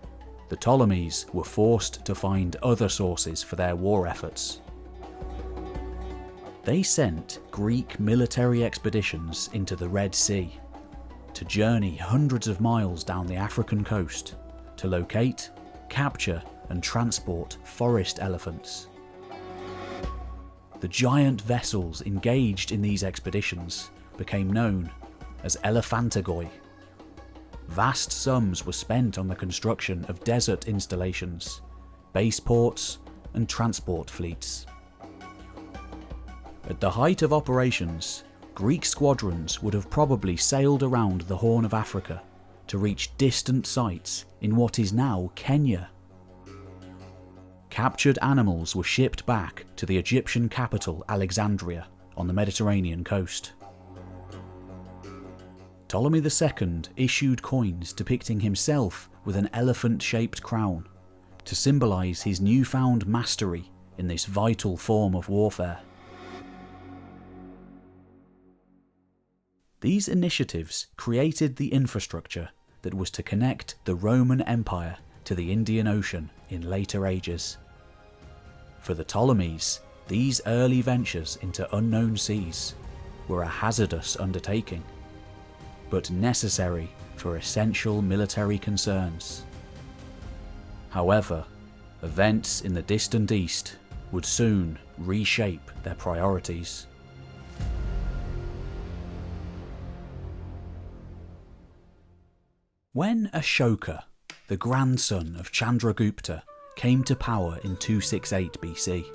the Ptolemies were forced to find other sources for their war efforts. They sent Greek military expeditions into the Red Sea, to journey hundreds of miles down the African coast, to locate, capture and transport forest elephants. The giant vessels engaged in these expeditions became known as elephantagoi. Vast sums were spent on the construction of desert installations, base ports and transport fleets. At the height of operations, Greek squadrons would have probably sailed around the Horn of Africa to reach distant sites in what is now Kenya. Captured animals were shipped back to the Egyptian capital Alexandria on the Mediterranean coast. Ptolemy II issued coins depicting himself with an elephant-shaped crown to symbolise his newfound mastery in this vital form of warfare. These initiatives created the infrastructure that was to connect the Roman Empire to the Indian Ocean in later ages. For the Ptolemies, these early ventures into unknown seas were a hazardous undertaking, but necessary for essential military concerns. However, events in the distant east would soon reshape their priorities. When Ashoka, the grandson of Chandragupta, came to power in 268 BC,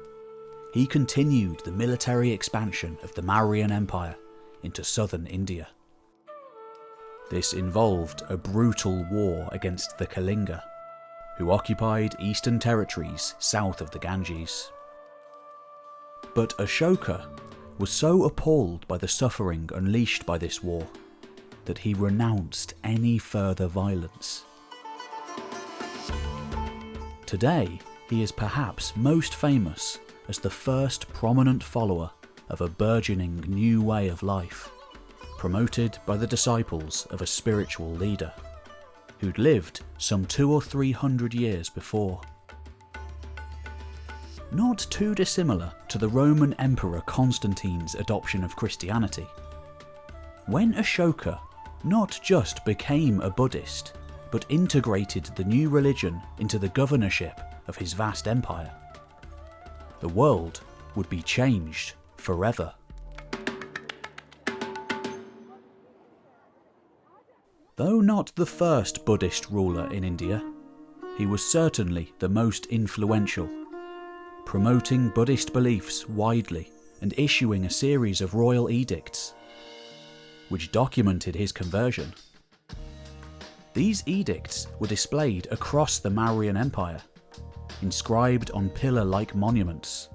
he continued the military expansion of the Mauryan Empire into southern India. This involved a brutal war against the Kalinga, who occupied eastern territories south of the Ganges. But Ashoka was so appalled by the suffering unleashed by this war that he renounced any further violence. Today, he is perhaps most famous as the first prominent follower of a burgeoning new way of life, promoted by the disciples of a spiritual leader, who'd lived some 200 or 300 years before. Not too dissimilar to the Roman Emperor Constantine's adoption of Christianity. When Ashoka not just became a Buddhist, but integrated the new religion into the governorship of his vast empire, the world would be changed forever. Though not the first Buddhist ruler in India, he was certainly the most influential, promoting Buddhist beliefs widely and issuing a series of royal edicts which documented his conversion. These edicts were displayed across the Mauryan Empire, inscribed on pillar-like monuments,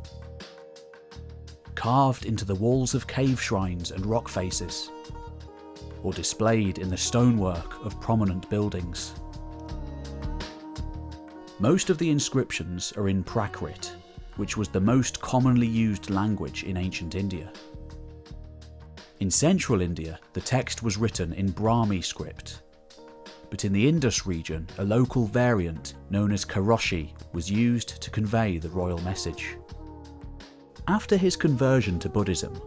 carved into the walls of cave shrines and rock faces, or displayed in the stonework of prominent buildings. Most of the inscriptions are in Prakrit, which was the most commonly used language in ancient India. In central India, the text was written in Brahmi script, but in the Indus region, a local variant known as Kharoshi was used to convey the royal message. After his conversion to Buddhism,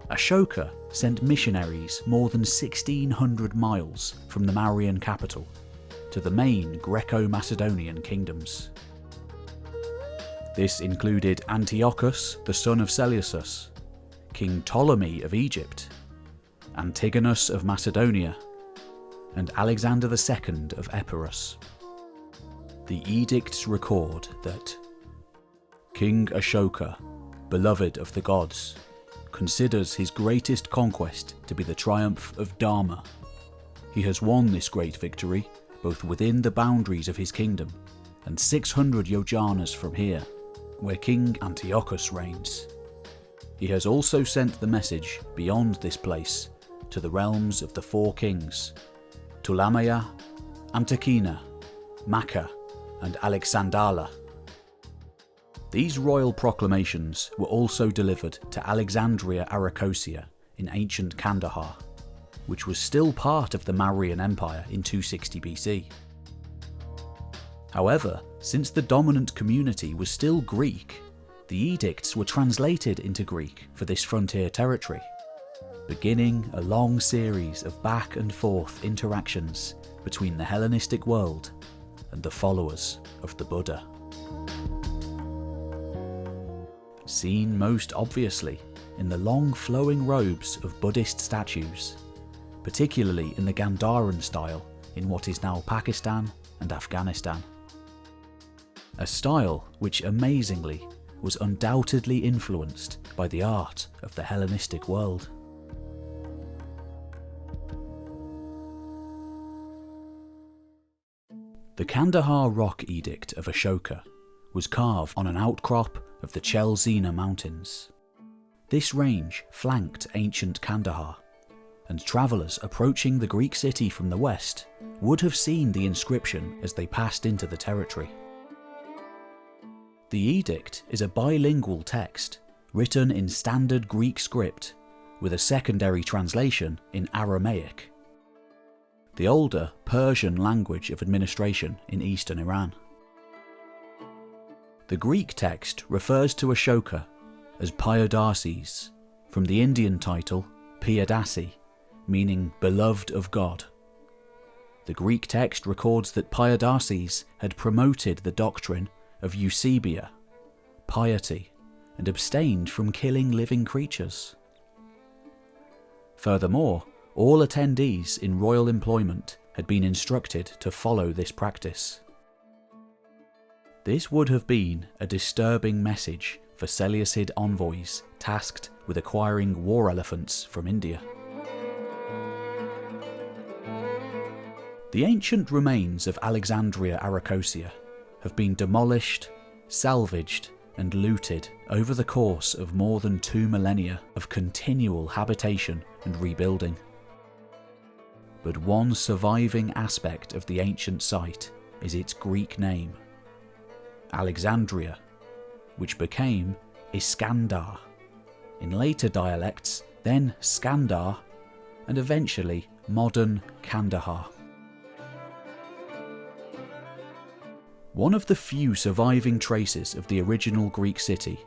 Ashoka sent missionaries more than 1,600 miles from the Mauryan capital to the main Greco-Macedonian kingdoms. This included Antiochus, the son of Seleucus, King Ptolemy of Egypt, Antigonus of Macedonia, and Alexander II of Epirus. The edicts record that King Ashoka, beloved of the gods, considers his greatest conquest to be the triumph of Dharma. He has won this great victory both within the boundaries of his kingdom and 600 yojanas from here, where King Antiochus reigns. He has also sent the message beyond this place to the realms of the four kings, Ptolemaya, Amtakina, Makkah, and Alexandala. These royal proclamations were also delivered to Alexandria Arachosia in ancient Kandahar, which was still part of the Mauryan Empire in 260 BC. However, since the dominant community was still Greek, the edicts were translated into Greek for this frontier territory, beginning a long series of back and forth interactions between the Hellenistic world and the followers of the Buddha. Seen most obviously in the long flowing robes of Buddhist statues, particularly in the Gandharan style in what is now Pakistan and Afghanistan. A style which amazingly was undoubtedly influenced by the art of the Hellenistic world. The Kandahar Rock Edict of Ashoka was carved on an outcrop of the Chelzina Mountains. This range flanked ancient Kandahar, and travellers approaching the Greek city from the west would have seen the inscription as they passed into the territory. The edict is a bilingual text written in standard Greek script with a secondary translation in Aramaic, the older Persian language of administration in eastern Iran. The Greek text refers to Ashoka as Paiadases, from the Indian title Piyadasi, meaning beloved of God. The Greek text records that Paiadases had promoted the doctrine of eusebia, piety, and abstained from killing living creatures. Furthermore, all attendees in royal employment had been instructed to follow this practice. This would have been a disturbing message for Seleucid envoys tasked with acquiring war elephants from India. The ancient remains of Alexandria Arachosia have been demolished, salvaged, and looted over the course of more than 2 millennia of continual habitation and rebuilding. But one surviving aspect of the ancient site is its Greek name, Alexandria, which became Iskandar, in later dialects then Skandar, and eventually modern Kandahar. One of the few surviving traces of the original Greek city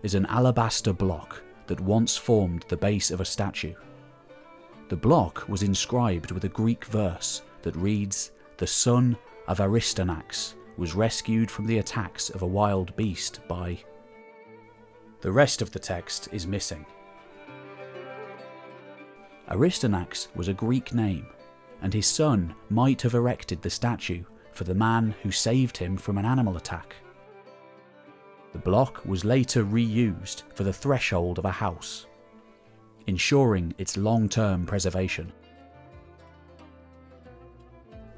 is an alabaster block that once formed the base of a statue. The block was inscribed with a Greek verse that reads, "The son of Aristonax was rescued from the attacks of a wild beast by..." The rest of the text is missing. Aristonax was a Greek name, and his son might have erected the statue for the man who saved him from an animal attack. The block was later reused for the threshold of a house, ensuring its long-term preservation.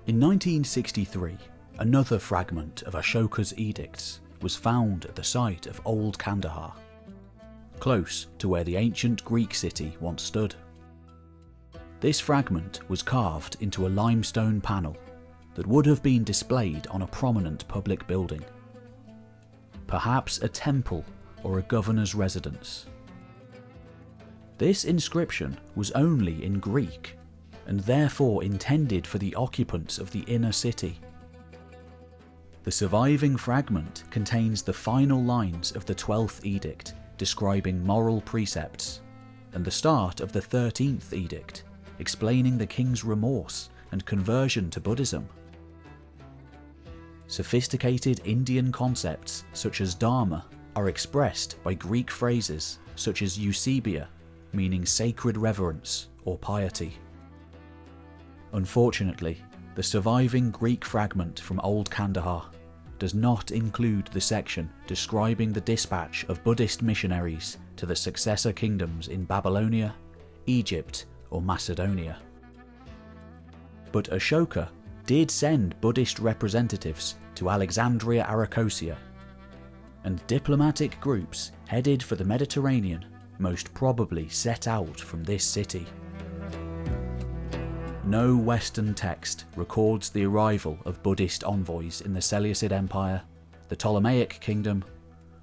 In 1963, another fragment of Ashoka's edicts was found at the site of Old Kandahar, close to where the ancient Greek city once stood. This fragment was carved into a limestone panel that would have been displayed on a prominent public building, perhaps a temple or a governor's residence. This inscription was only in Greek, and therefore intended for the occupants of the inner city. The surviving fragment contains the final lines of the 12th edict describing moral precepts, and the start of the 13th edict explaining the king's remorse and conversion to Buddhism. Sophisticated Indian concepts such as dharma are expressed by Greek phrases such as eusebia, meaning sacred reverence or piety. Unfortunately, the surviving Greek fragment from Old Kandahar does not include the section describing the dispatch of Buddhist missionaries to the successor kingdoms in Babylonia, Egypt, or Macedonia. But Ashoka did send Buddhist representatives to Alexandria Arachosia, and diplomatic groups headed for the Mediterranean most probably set out from this city. No Western text records the arrival of Buddhist envoys in the Seleucid Empire, the Ptolemaic Kingdom,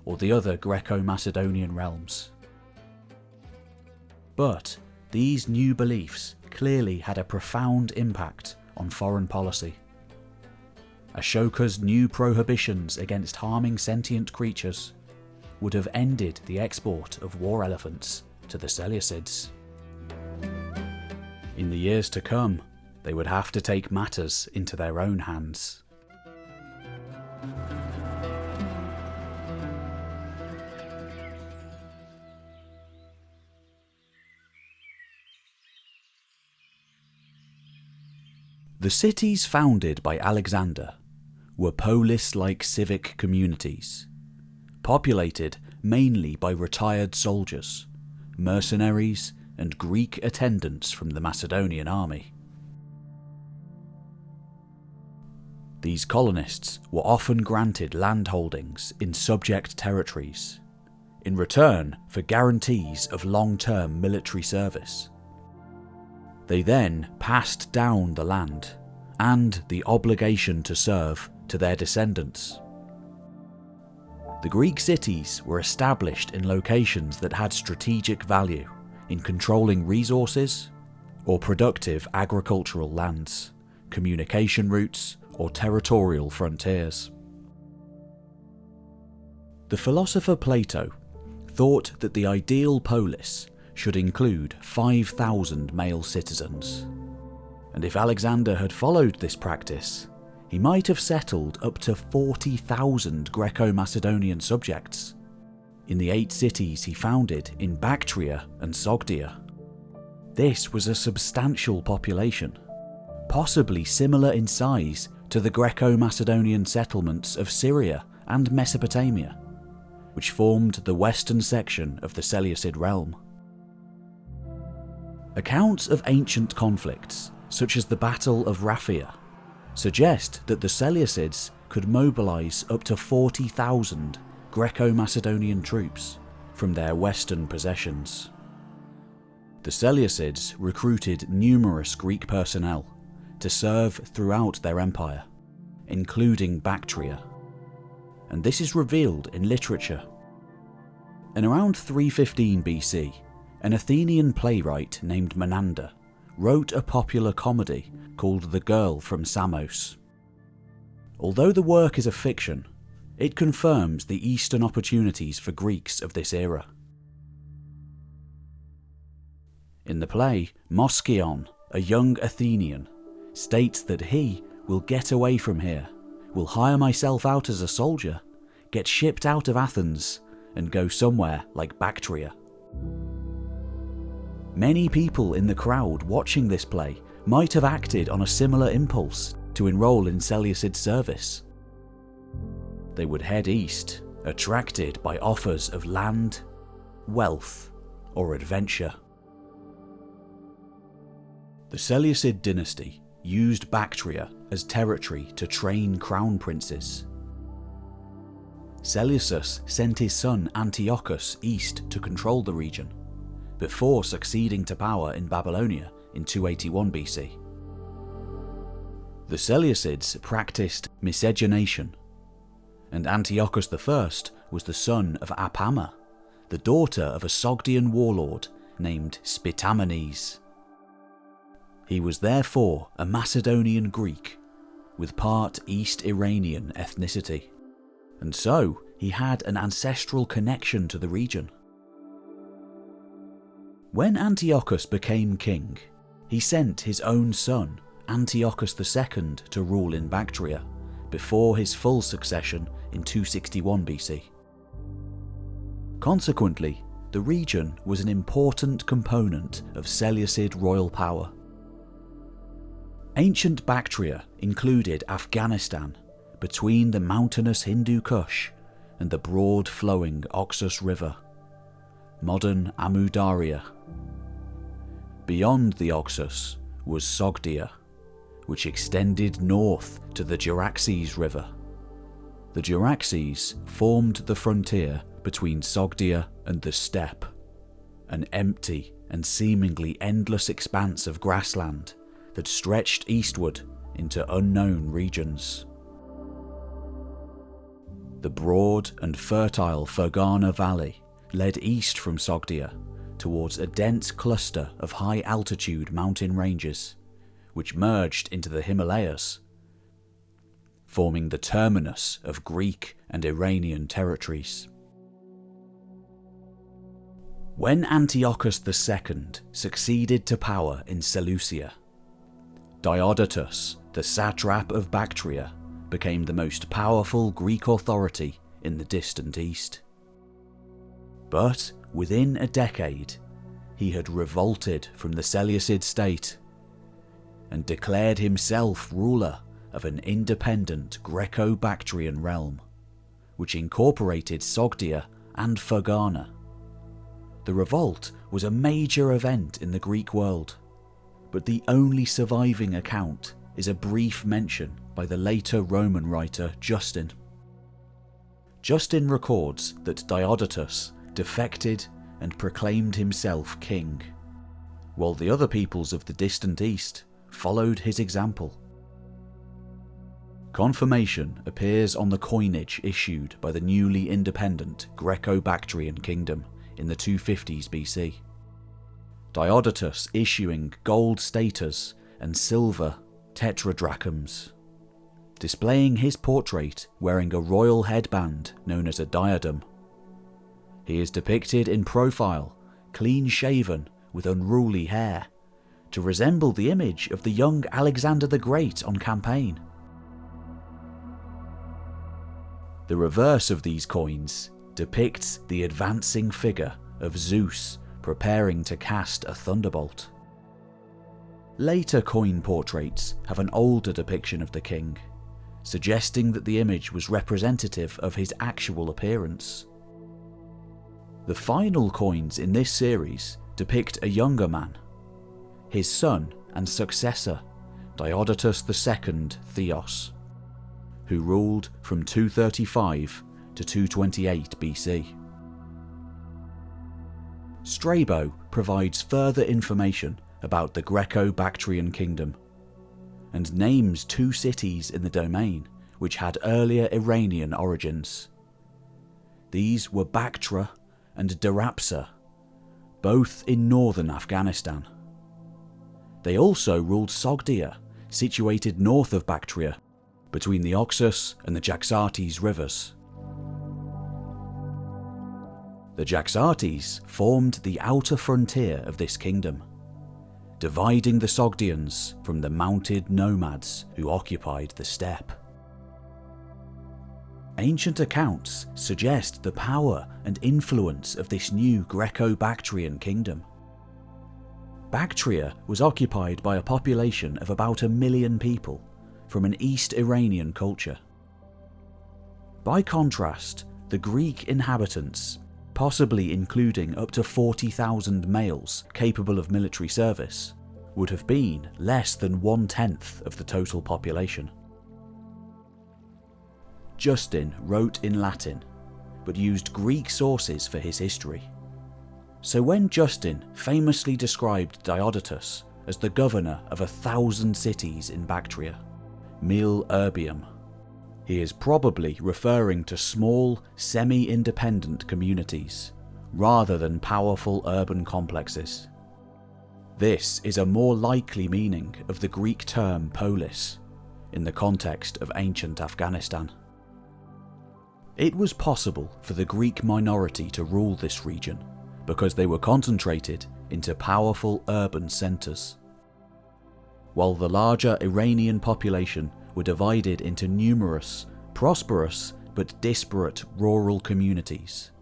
or the other Greco-Macedonian realms. But these new beliefs clearly had a profound impact on foreign policy. Ashoka's new prohibitions against harming sentient creatures, would have ended the export of war elephants to the Seleucids. In the years to come, they would have to take matters into their own hands. The cities founded by Alexander were polis-like civic communities, populated mainly by retired soldiers, mercenaries, and Greek attendants from the Macedonian army. These colonists were often granted landholdings in subject territories, in return for guarantees of long-term military service. They then passed down the land and the obligation to serve to their descendants. The Greek cities were established in locations that had strategic value in controlling resources or productive agricultural lands, communication routes, or territorial frontiers. The philosopher Plato thought that the ideal polis should include 5,000 male citizens, and if Alexander had followed this practice, he might have settled up to 40,000 Greco-Macedonian subjects in the 8 cities he founded in Bactria and Sogdia. This was a substantial population, possibly similar in size to the Greco-Macedonian settlements of Syria and Mesopotamia, which formed the western section of the Seleucid realm. Accounts of ancient conflicts, such as the Battle of Raphia, suggest that the Seleucids could mobilise up to 40,000 Greco-Macedonian troops from their western possessions. The Seleucids recruited numerous Greek personnel to serve throughout their empire, including Bactria, and this is revealed in literature. In around 315 BC, an Athenian playwright named Menander wrote a popular comedy called The Girl from Samos. Although the work is a fiction, it confirms the eastern opportunities for Greeks of this era. In the play, Moskion, a young Athenian, states that he will get away from here, will hire myself out as a soldier, get shipped out of Athens, and go somewhere like Bactria. Many people in the crowd watching this play might have acted on a similar impulse to enroll in Seleucid service. They would head east, attracted by offers of land, wealth, or adventure. The Seleucid dynasty used Bactria as territory to train crown princes. Seleucus sent his son Antiochus east to control the region, before succeeding to power in Babylonia in 281 BC. The Seleucids practiced miscegenation, and Antiochus I was the son of Apama, the daughter of a Sogdian warlord named Spitamenes. He was therefore a Macedonian Greek with part East Iranian ethnicity, and so he had an ancestral connection to the region. When Antiochus became king, he sent his own son, Antiochus II, to rule in Bactria, before his full succession in 261 BC. Consequently, the region was an important component of Seleucid royal power. Ancient Bactria included Afghanistan, between the mountainous Hindu Kush and the broad-flowing Oxus River, modern Amu Darya. Beyond the Oxus was Sogdia, which extended north to the Jaraxes River. The Jaraxes formed the frontier between Sogdia and the steppe, an empty and seemingly endless expanse of grassland that stretched eastward into unknown regions. The broad and fertile Fergana Valley led east from Sogdia towards a dense cluster of high-altitude mountain ranges, which merged into the Himalayas, forming the terminus of Greek and Iranian territories. When Antiochus II succeeded to power in Seleucia, Diodotus, the satrap of Bactria, became the most powerful Greek authority in the distant east. But within a decade, he had revolted from the Seleucid state and declared himself ruler of an independent Greco-Bactrian realm, which incorporated Sogdia and Fergana. The revolt was a major event in the Greek world, but the only surviving account is a brief mention by the later Roman writer Justin. Justin records that Diodotus defected and proclaimed himself king, while the other peoples of the distant east followed his example. Confirmation appears on the coinage issued by the newly independent Greco-Bactrian kingdom in the 250s BC. Diodotus issuing gold status and silver tetradrachms, displaying his portrait wearing a royal headband known as a diadem. He is depicted in profile, clean-shaven with unruly hair, to resemble the image of the young Alexander the Great on campaign. The reverse of these coins depicts the advancing figure of Zeus preparing to cast a thunderbolt. Later coin portraits have an older depiction of the king, suggesting that the image was representative of his actual appearance. The final coins in this series depict a younger man, his son and successor, Diodotus II Theos, who ruled from 235 to 228 BC. Strabo provides further information about the Greco-Bactrian kingdom, and names two cities in the domain which had earlier Iranian origins. These were Bactra and Darapsa, both in northern Afghanistan. They also ruled Sogdia, situated north of Bactria, between the Oxus and the Jaxartes rivers. The Jaxartes formed the outer frontier of this kingdom, dividing the Sogdians from the mounted nomads who occupied the steppe. Ancient accounts suggest the power and influence of this new Greco-Bactrian kingdom. Bactria was occupied by a population of about 1 million people from an East Iranian culture. By contrast, the Greek inhabitants, possibly including up to 40,000 males capable of military service, would have been less than 1/10 of the total population. Justin wrote in Latin, but used Greek sources for his history. So when Justin famously described Diodotus as the governor of 1,000 cities in Bactria, mil urbium, he is probably referring to small, semi-independent communities, rather than powerful urban complexes. This is a more likely meaning of the Greek term polis, in the context of ancient Afghanistan. It was possible for the Greek minority to rule this region because they were concentrated into powerful urban centres, while the larger Iranian population were divided into numerous, prosperous but disparate rural communities.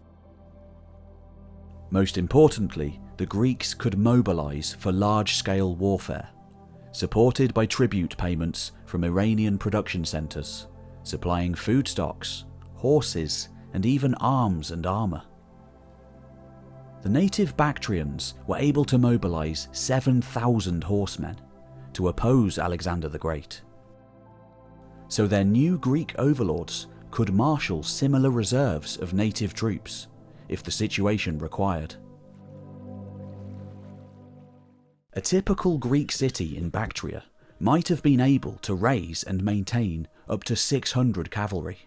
Most importantly, the Greeks could mobilise for large-scale warfare, supported by tribute payments from Iranian production centres, supplying food stocks, horses, and even arms and armour. The native Bactrians were able to mobilise 7,000 horsemen to oppose Alexander the Great. So their new Greek overlords could marshal similar reserves of native troops if the situation required. A typical Greek city in Bactria might have been able to raise and maintain up to 600 cavalry.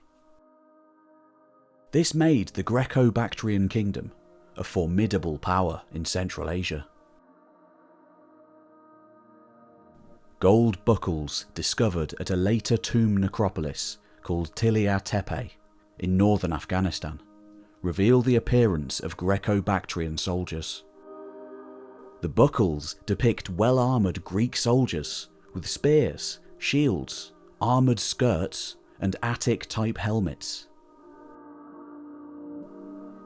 This made the Greco-Bactrian kingdom a formidable power in Central Asia. Gold buckles discovered at a later tomb necropolis called Tilia Tepe in northern Afghanistan reveal the appearance of Greco-Bactrian soldiers. The buckles depict well-armoured Greek soldiers with spears, shields, armoured skirts, and Attic-type helmets.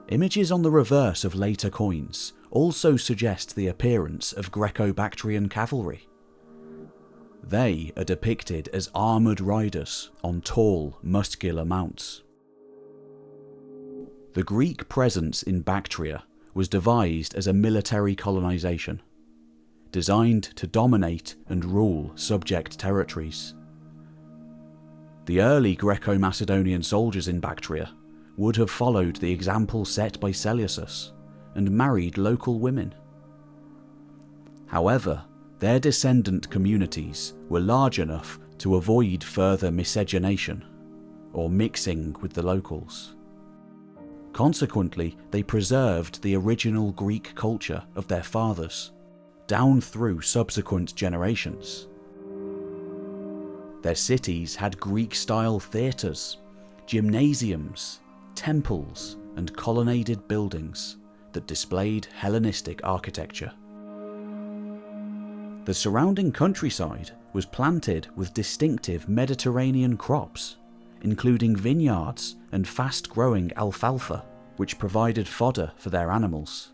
Images on the reverse of later coins also suggest the appearance of Greco-Bactrian cavalry. They are depicted as armoured riders on tall, muscular mounts. The Greek presence in Bactria was devised as a military colonisation, designed to dominate and rule subject territories. The early Greco-Macedonian soldiers in Bactria would have followed the example set by Seleucus and married local women. However, their descendant communities were large enough to avoid further miscegenation, or mixing with the locals. Consequently, they preserved the original Greek culture of their fathers, down through subsequent generations. Their cities had Greek-style theatres, gymnasiums, temples, and colonnaded buildings that displayed Hellenistic architecture. The surrounding countryside was planted with distinctive Mediterranean crops, including vineyards and fast-growing alfalfa, which provided fodder for their animals.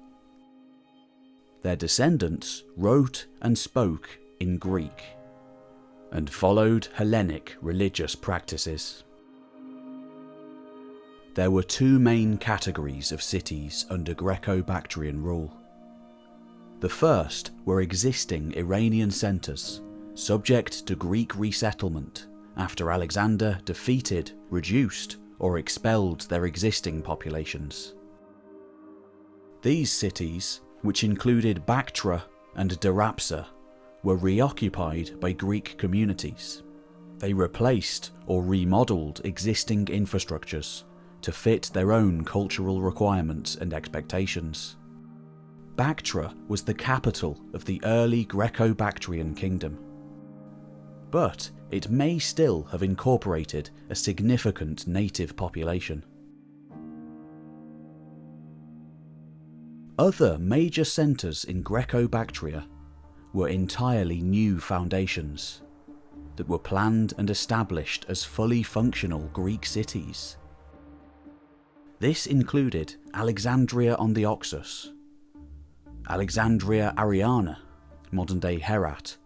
Their descendants wrote and spoke in Greek, and followed Hellenic religious practices. There were two main categories of cities under Greco-Bactrian rule. The first were existing Iranian centres, subject to Greek resettlement after Alexander defeated, reduced, or expelled their existing populations. These cities, which included Bactra and Darapsa, were reoccupied by Greek communities. They replaced or remodelled existing infrastructures to fit their own cultural requirements and expectations. Bactra was the capital of the early Greco-Bactrian kingdom, but it may still have incorporated a significant native population. Other major centres in Greco-Bactria were entirely new foundations that were planned and established as fully functional Greek cities. This included Alexandria on the Oxus, Alexandria Ariana, modern-day Herat,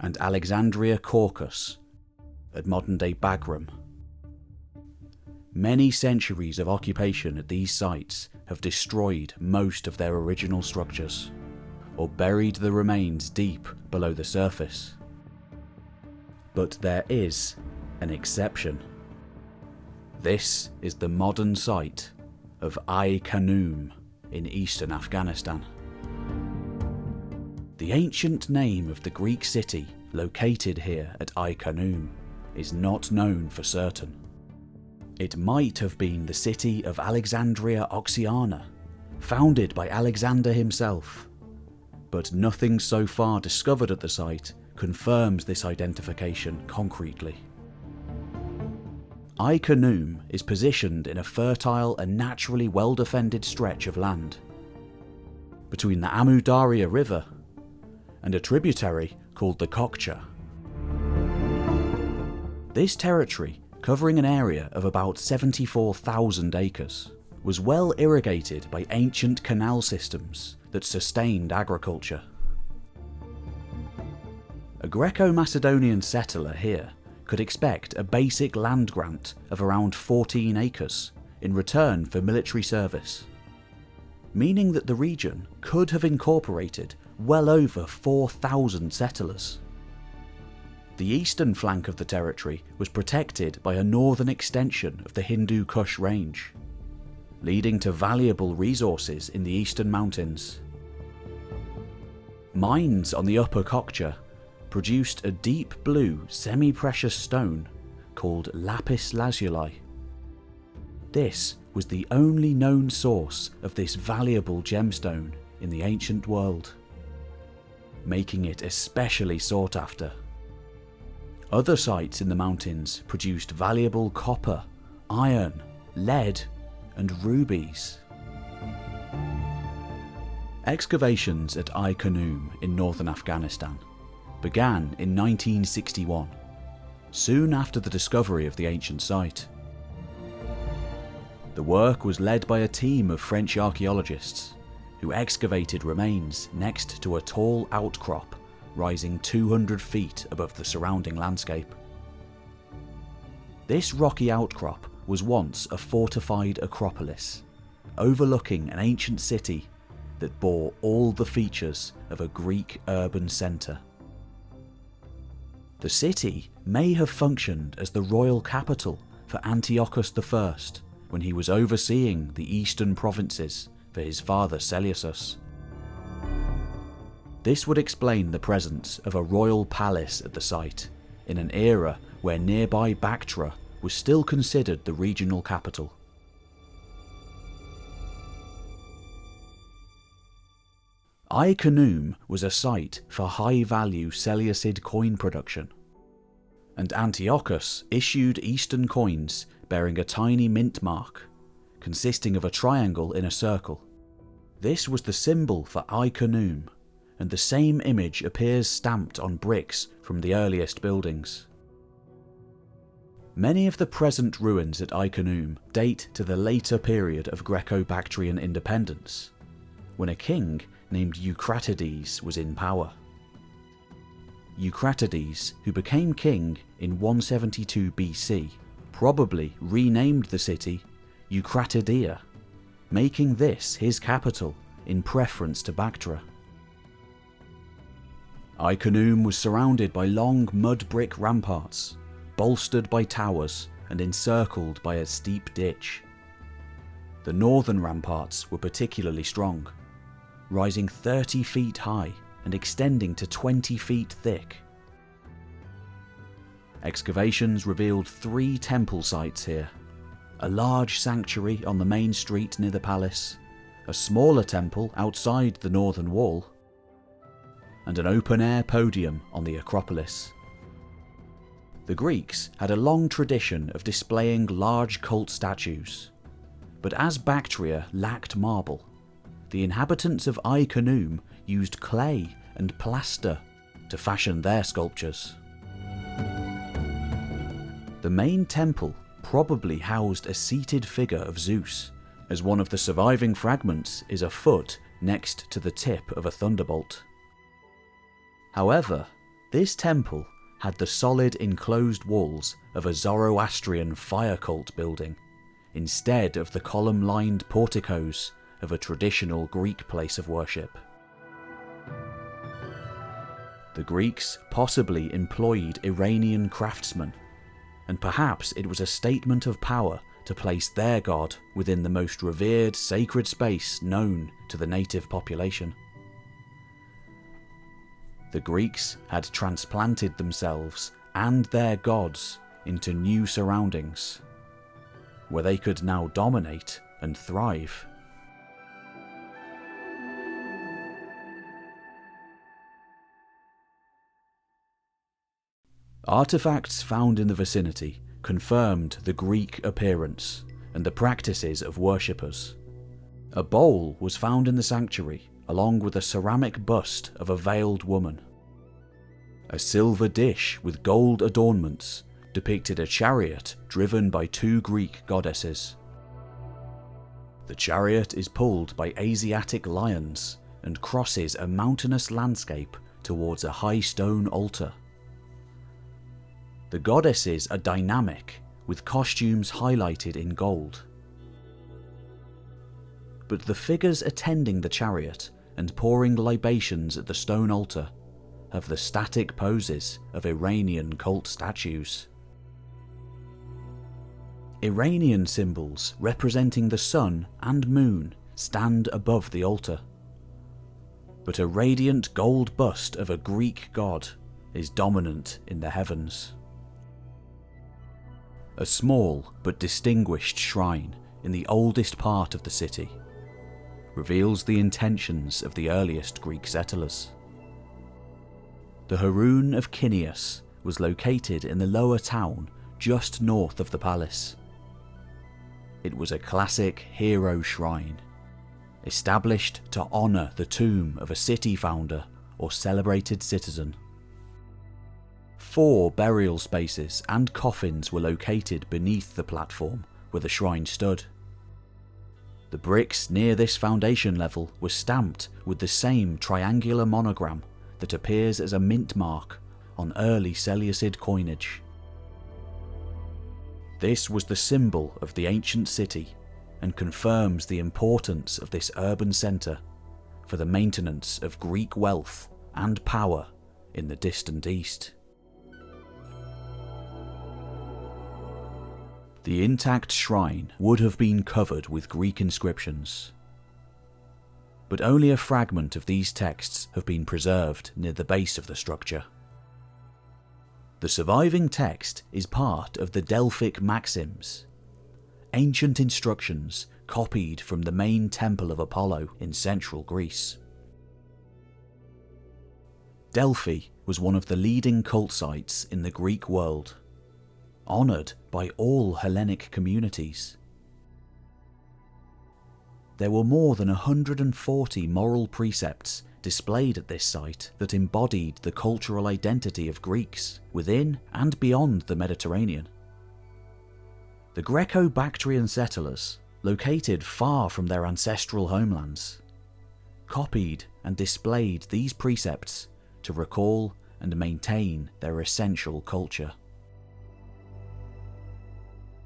and Alexandria Caucasus, at modern-day Bagram. Many centuries of occupation at these sites have destroyed most of their original structures, or buried the remains deep below the surface. But there is an exception. This is the modern site of Ai-Khanoum in eastern Afghanistan. The ancient name of the Greek city located here at Ai-Khanoum is not known for certain. It might have been the city of Alexandria Oxiana, founded by Alexander himself, but nothing so far discovered at the site confirms this identification concretely. Ai-Khanoum is positioned in a fertile and naturally well-defended stretch of land between the Amu Darya River and a tributary called the Kokcha. This territory, covering an area of about 74,000 acres, was well irrigated by ancient canal systems that sustained agriculture. A Greco-Macedonian settler here could expect a basic land grant of around 14 acres in return for military service, meaning that the region could have incorporated well over 4,000 settlers. The eastern flank of the territory was protected by a northern extension of the Hindu Kush range, leading to valuable resources in the eastern mountains. Mines on the upper Kokcha produced a deep blue semi-precious stone called lapis lazuli. This was the only known source of this valuable gemstone in the ancient world, making it especially sought after. Other sites in the mountains produced valuable copper, iron, lead, and rubies. Excavations at Ai-Khanoum in northern Afghanistan began in 1961, soon after the discovery of the ancient site. The work was led by a team of French archaeologists who excavated remains next to a tall outcrop rising 200 feet above the surrounding landscape. This rocky outcrop was once a fortified acropolis, overlooking an ancient city that bore all the features of a Greek urban centre. The city may have functioned as the royal capital for Antiochus I when he was overseeing the eastern provinces for his father Seleucus. This would explain the presence of a royal palace at the site in an era where nearby Bactria was still considered the regional capital. Ai-Khanoum was a site for high-value Seleucid coin production, and Antiochus issued Eastern coins bearing a tiny mint mark, consisting of a triangle in a circle. This was the symbol for Ai-Khanoum, and the same image appears stamped on bricks from the earliest buildings. Many of the present ruins at Ai-Khanoum date to the later period of Greco-Bactrian independence, when a king named Eucratides was in power. Eucratides, who became king in 172 BC, probably renamed the city Eucratidia, making this his capital in preference to Bactria. Ai-Khanoum was surrounded by long mud brick ramparts, bolstered by towers and encircled by a steep ditch. The northern ramparts were particularly strong, rising 30 feet high and extending to 20 feet thick. Excavations revealed 3 temple sites here: a large sanctuary on the main street near the palace, a smaller temple outside the northern wall, and an open-air podium on the Acropolis. The Greeks had a long tradition of displaying large cult statues, but as Bactria lacked marble, the inhabitants of Ai-Khanoum used clay and plaster to fashion their sculptures. The main temple probably housed a seated figure of Zeus, as one of the surviving fragments is a foot next to the tip of a thunderbolt. However, this temple had the solid enclosed walls of a Zoroastrian fire cult building, instead of the column-lined porticos of a traditional Greek place of worship. The Greeks possibly employed Iranian craftsmen, and perhaps it was a statement of power to place their god within the most revered sacred space known to the native population. The Greeks had transplanted themselves and their gods into new surroundings, where they could now dominate and thrive. Artifacts found in the vicinity confirmed the Greek appearance and the practices of worshippers. A bowl was found in the sanctuary, along with a ceramic bust of a veiled woman. A silver dish with gold adornments depicted a chariot driven by 2 Greek goddesses. The chariot is pulled by Asiatic lions and crosses a mountainous landscape towards a high stone altar. The goddesses are dynamic, with costumes highlighted in gold. But the figures attending the chariot and pouring libations at the stone altar have the static poses of Iranian cult statues. Iranian symbols representing the sun and moon stand above the altar, but a radiant gold bust of a Greek god is dominant in the heavens. A small but distinguished shrine in the oldest part of the city reveals the intentions of the earliest Greek settlers. The Heroon of Kineas was located in the lower town just north of the palace. It was a classic hero shrine, established to honour the tomb of a city founder or celebrated citizen. 4 burial spaces and coffins were located beneath the platform where the shrine stood. The bricks near this foundation level were stamped with the same triangular monogram that appears as a mint mark on early Seleucid coinage. This was the symbol of the ancient city and confirms the importance of this urban centre for the maintenance of Greek wealth and power in the distant east. The intact shrine would have been covered with Greek inscriptions, but only a fragment of these texts have been preserved near the base of the structure. The surviving text is part of the Delphic Maxims, ancient instructions copied from the main temple of Apollo in central Greece. Delphi was one of the leading cult sites in the Greek world, honoured by all Hellenic communities. There were more than 140 moral precepts displayed at this site that embodied the cultural identity of Greeks within and beyond the Mediterranean. The Greco-Bactrian settlers, located far from their ancestral homelands, copied and displayed these precepts to recall and maintain their essential culture.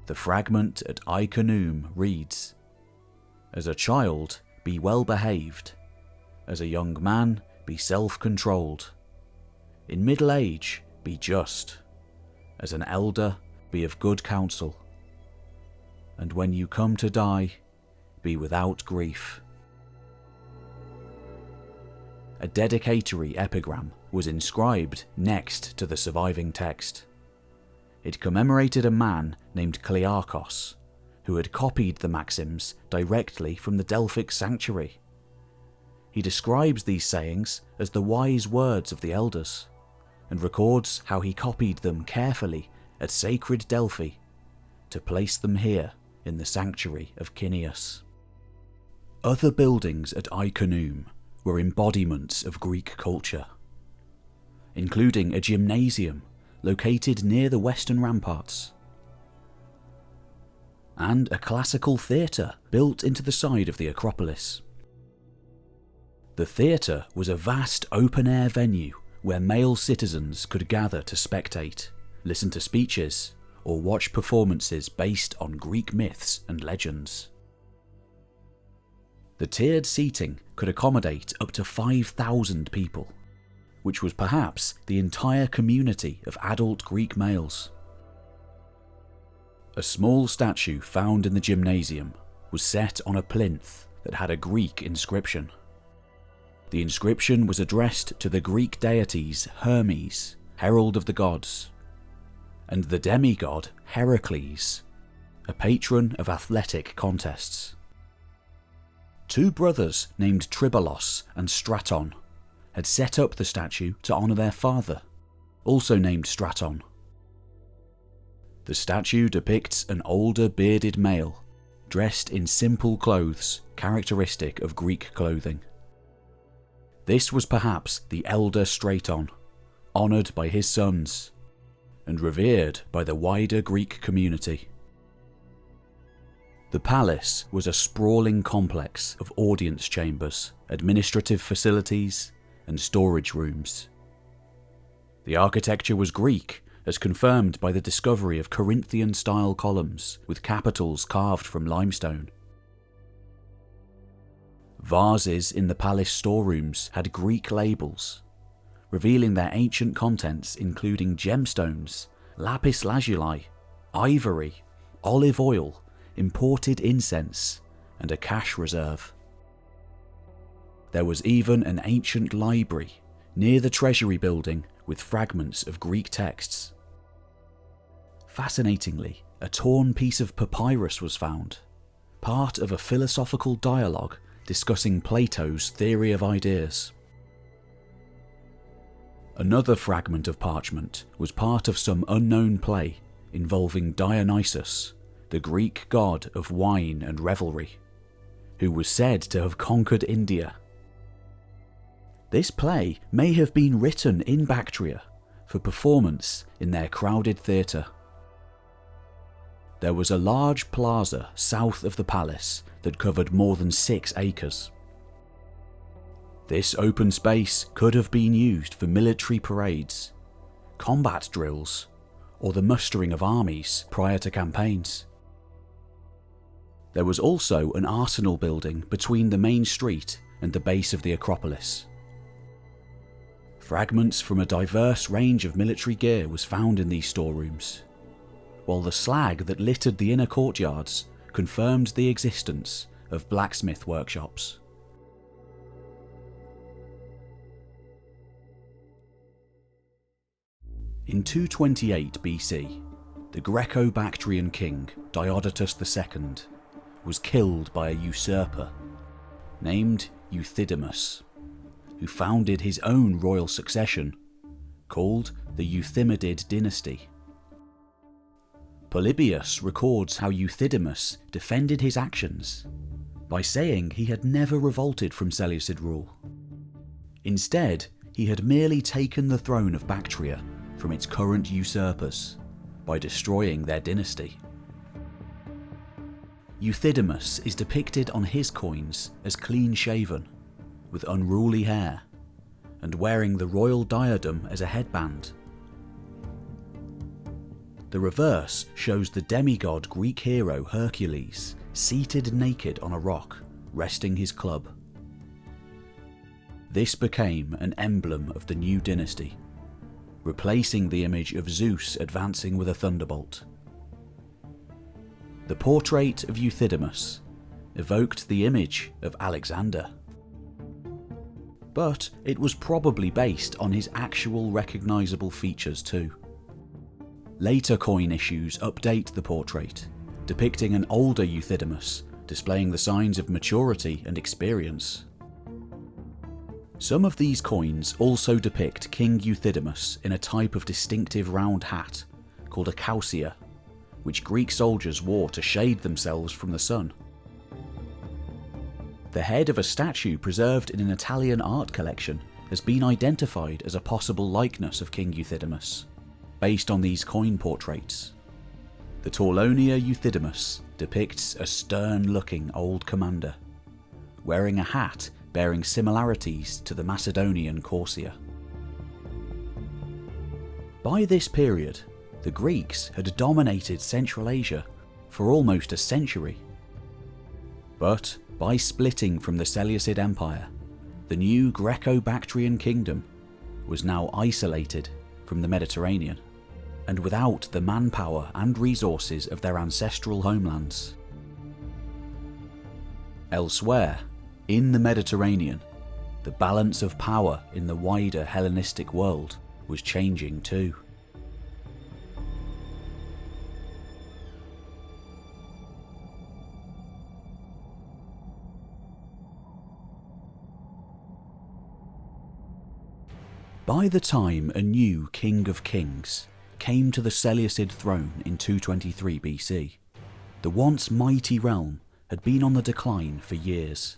The fragment at Iconium reads, "As a child, be well behaved. As a young man, be self-controlled. In middle age, be just. As an elder, be of good counsel. And when you come to die, be without grief." A dedicatory epigram was inscribed next to the surviving text. It commemorated a man named Klearchos, who had copied the maxims directly from the Delphic sanctuary. He describes these sayings as the wise words of the elders, and records how he copied them carefully at sacred Delphi to place them here in the sanctuary of Cineas. Other buildings at Iconium were embodiments of Greek culture, including a gymnasium located near the western ramparts, and a classical theatre built into the side of the Acropolis. The theatre was a vast open-air venue where male citizens could gather to spectate, listen to speeches, or watch performances based on Greek myths and legends. The tiered seating could accommodate up to 5,000 people, which was perhaps the entire community of adult Greek males. A small statue found in the gymnasium was set on a plinth that had a Greek inscription. The inscription was addressed to the Greek deities Hermes, herald of the gods, and the demigod Heracles, a patron of athletic contests. 2 brothers named Tribolos and Straton had set up the statue to honour their father, also named Straton. The statue depicts an older bearded male, dressed in simple clothes characteristic of Greek clothing. This was perhaps the elder Straton, honoured by his sons, and revered by the wider Greek community. The palace was a sprawling complex of audience chambers, administrative facilities, and storage rooms. The architecture was Greek, as confirmed by the discovery of Corinthian-style columns with capitals carved from limestone. Vases in the palace storerooms had Greek labels, revealing their ancient contents including gemstones, lapis lazuli, ivory, olive oil, imported incense, and a cash reserve. There was even an ancient library near the treasury building with fragments of Greek texts. Fascinatingly, a torn piece of papyrus was found, part of a philosophical dialogue discussing Plato's theory of ideas. Another fragment of parchment was part of some unknown play involving Dionysus, the Greek god of wine and revelry, who was said to have conquered India. This play may have been written in Bactria for performance in their crowded theatre. There was a large plaza south of the palace that covered more than 6 acres. This open space could have been used for military parades, combat drills, or the mustering of armies prior to campaigns. There was also an arsenal building between the main street and the base of the Acropolis. Fragments from a diverse range of military gear was found in these storerooms, while the slag that littered the inner courtyards confirmed the existence of blacksmith workshops. In 228 BC, the Greco-Bactrian king Diodotus II was killed by a usurper named Euthydemus, who founded his own royal succession, called the Euthymiid dynasty. Polybius records how Euthydemus defended his actions by saying he had never revolted from Seleucid rule. Instead, he had merely taken the throne of Bactria from its current usurpers by destroying their dynasty. Euthydemus is depicted on his coins as clean-shaven, with unruly hair, and wearing the royal diadem as a headband. The reverse shows the demigod Greek hero Hercules seated naked on a rock, resting his club. This became an emblem of the new dynasty, replacing the image of Zeus advancing with a thunderbolt. The portrait of Euthydemus evoked the image of Alexander, but it was probably based on his actual recognisable features too. Later coin issues update the portrait, depicting an older Euthydemus displaying the signs of maturity and experience. Some of these coins also depict King Euthydemus in a type of distinctive round hat called a causia, which Greek soldiers wore to shade themselves from the sun. The head of a statue preserved in an Italian art collection has been identified as a possible likeness of King Euthydemus, based on these coin portraits. The Torlonia Euthydemus depicts a stern-looking old commander, wearing a hat bearing similarities to the Macedonian Corsia. By this period, the Greeks had dominated Central Asia for almost a century. But by splitting from the Seleucid Empire, the new Greco-Bactrian kingdom was now isolated from the Mediterranean, and without the manpower and resources of their ancestral homelands. Elsewhere, in the Mediterranean, the balance of power in the wider Hellenistic world was changing too. By the time a new King of Kings came to the Seleucid throne in 223 BC, the once mighty realm had been on the decline for years.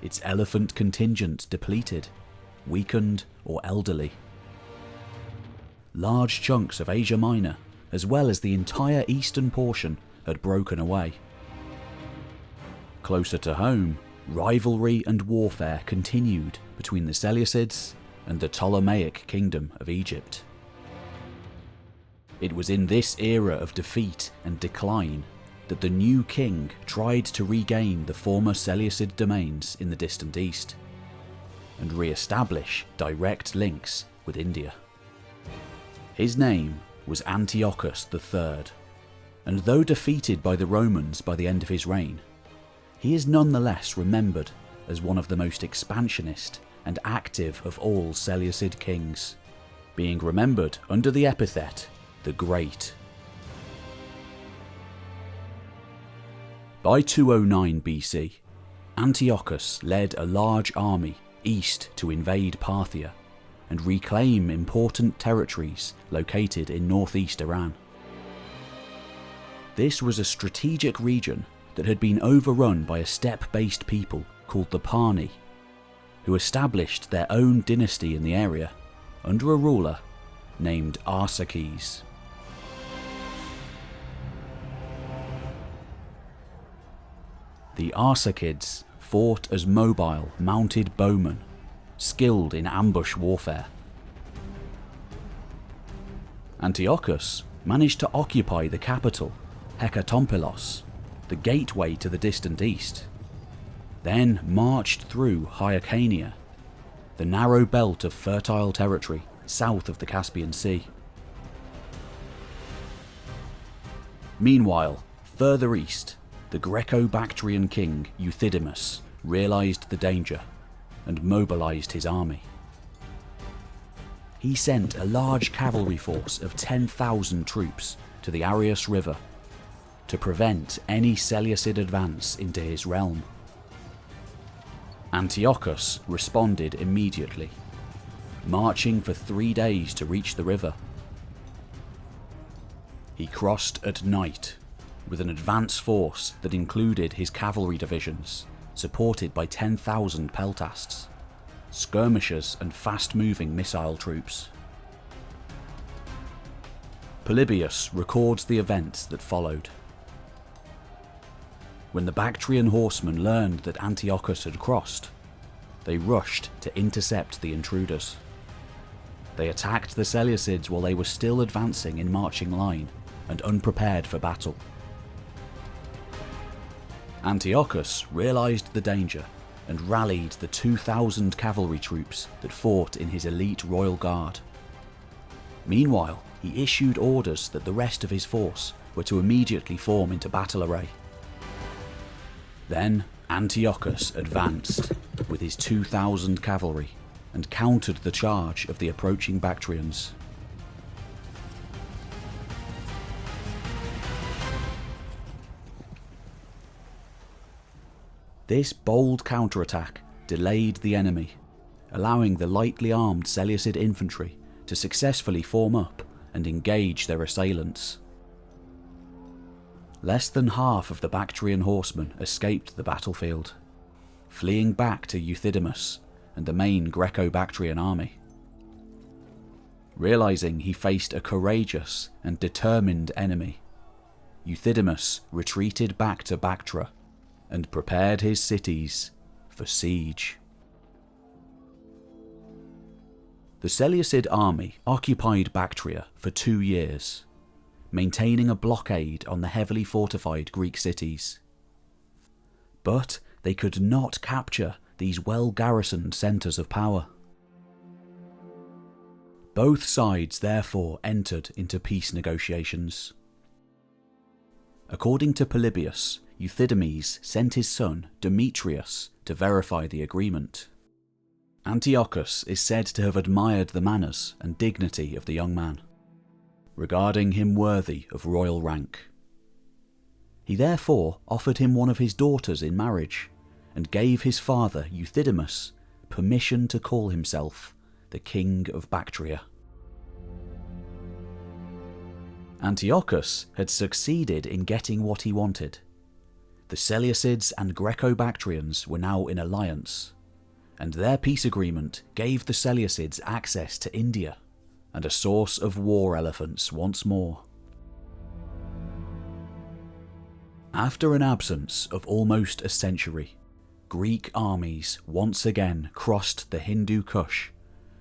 Its elephant contingent depleted, weakened or elderly. Large chunks of Asia Minor, as well as the entire eastern portion, had broken away. Closer to home, rivalry and warfare continued between the Seleucids and the Ptolemaic kingdom of Egypt. It was in this era of defeat and decline that the new king tried to regain the former Seleucid domains in the distant east, and re-establish direct links with India. His name was Antiochus III, and though defeated by the Romans by the end of his reign, he is nonetheless remembered as one of the most expansionist and active of all Seleucid kings, being remembered under the epithet the Great. By 209 BC, Antiochus led a large army east to invade Parthia and reclaim important territories located in northeast Iran. This was a strategic region that had been overrun by a steppe-based people called the Parni, who established their own dynasty in the area under a ruler named Arsaces. The Arsacids fought as mobile, mounted bowmen, skilled in ambush warfare. Antiochus managed to occupy the capital, Hekatompelos, the gateway to the distant east, then marched through Hyrcania, the narrow belt of fertile territory south of the Caspian Sea. Meanwhile, further east, the Greco-Bactrian king Euthydemus realised the danger and mobilised his army. He sent a large cavalry force of 10,000 troops to the Arius River to prevent any Seleucid advance into his realm. Antiochus responded immediately, marching for 3 days to reach the river. He crossed at night with an advance force that included his cavalry divisions, supported by 10,000 peltasts, skirmishers and fast-moving missile troops. Polybius records the events that followed. When the Bactrian horsemen learned that Antiochus had crossed, they rushed to intercept the intruders. They attacked the Seleucids while they were still advancing in marching line and unprepared for battle. Antiochus realised the danger and rallied the 2,000 cavalry troops that fought in his elite royal guard. Meanwhile, he issued orders that the rest of his force were to immediately form into battle array. Then Antiochus advanced with his 2,000 cavalry and countered the charge of the approaching Bactrians. This bold counterattack delayed the enemy, allowing the lightly armed Seleucid infantry to successfully form up and engage their assailants. Less than half of the Bactrian horsemen escaped the battlefield, fleeing back to Euthydemus and the main Greco-Bactrian army. Realising he faced a courageous and determined enemy, Euthydemus retreated back to Bactria and prepared his cities for siege. The Seleucid army occupied Bactria for 2 years, maintaining a blockade on the heavily fortified Greek cities. But they could not capture these well-garrisoned centres of power. Both sides therefore entered into peace negotiations. According to Polybius, Euthydemus sent his son Demetrius to verify the agreement. Antiochus is said to have admired the manners and dignity of the young man, regarding him worthy of royal rank. He therefore offered him one of his daughters in marriage, and gave his father Euthydemus permission to call himself the King of Bactria. Antiochus had succeeded in getting what he wanted. The Seleucids and Greco-Bactrians were now in alliance, and their peace agreement gave the Seleucids access to India and a source of war elephants once more. After an absence of almost a century, Greek armies once again crossed the Hindu Kush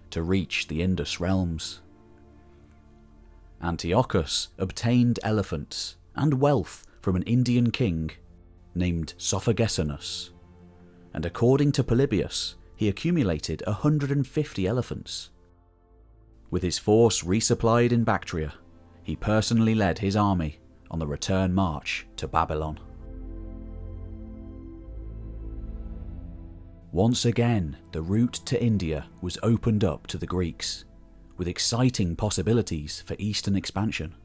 to reach the Indus realms. Antiochus obtained elephants and wealth from an Indian king named Sophagesonus, and according to Polybius, he accumulated 150 elephants. With his force resupplied in Bactria, he personally led his army on the return march to Babylon. Once again, the route to India was opened up to the Greeks, with exciting possibilities for eastern expansion.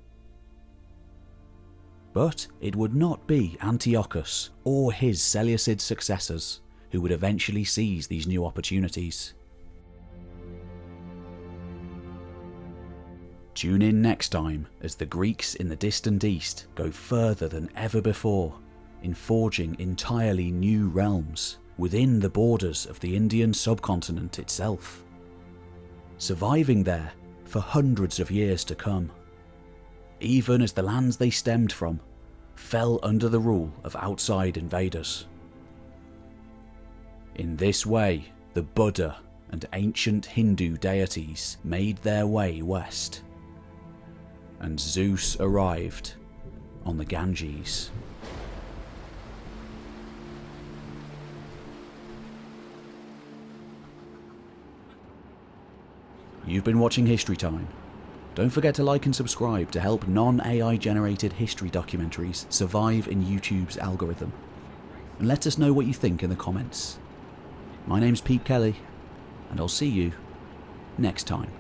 But it would not be Antiochus or his Seleucid successors who would eventually seize these new opportunities. Tune in next time as the Greeks in the distant east go further than ever before in forging entirely new realms within the borders of the Indian subcontinent itself, surviving there for hundreds of years to come, even as the lands they stemmed from fell under the rule of outside invaders. In this way, the Buddha and ancient Hindu deities made their way west, and Zeus arrived on the Ganges. You've been watching History Time. Don't forget to like and subscribe to help non-AI generated history documentaries survive in YouTube's algorithm. And let us know what you think in the comments. My name's Pete Kelly, and I'll see you next time.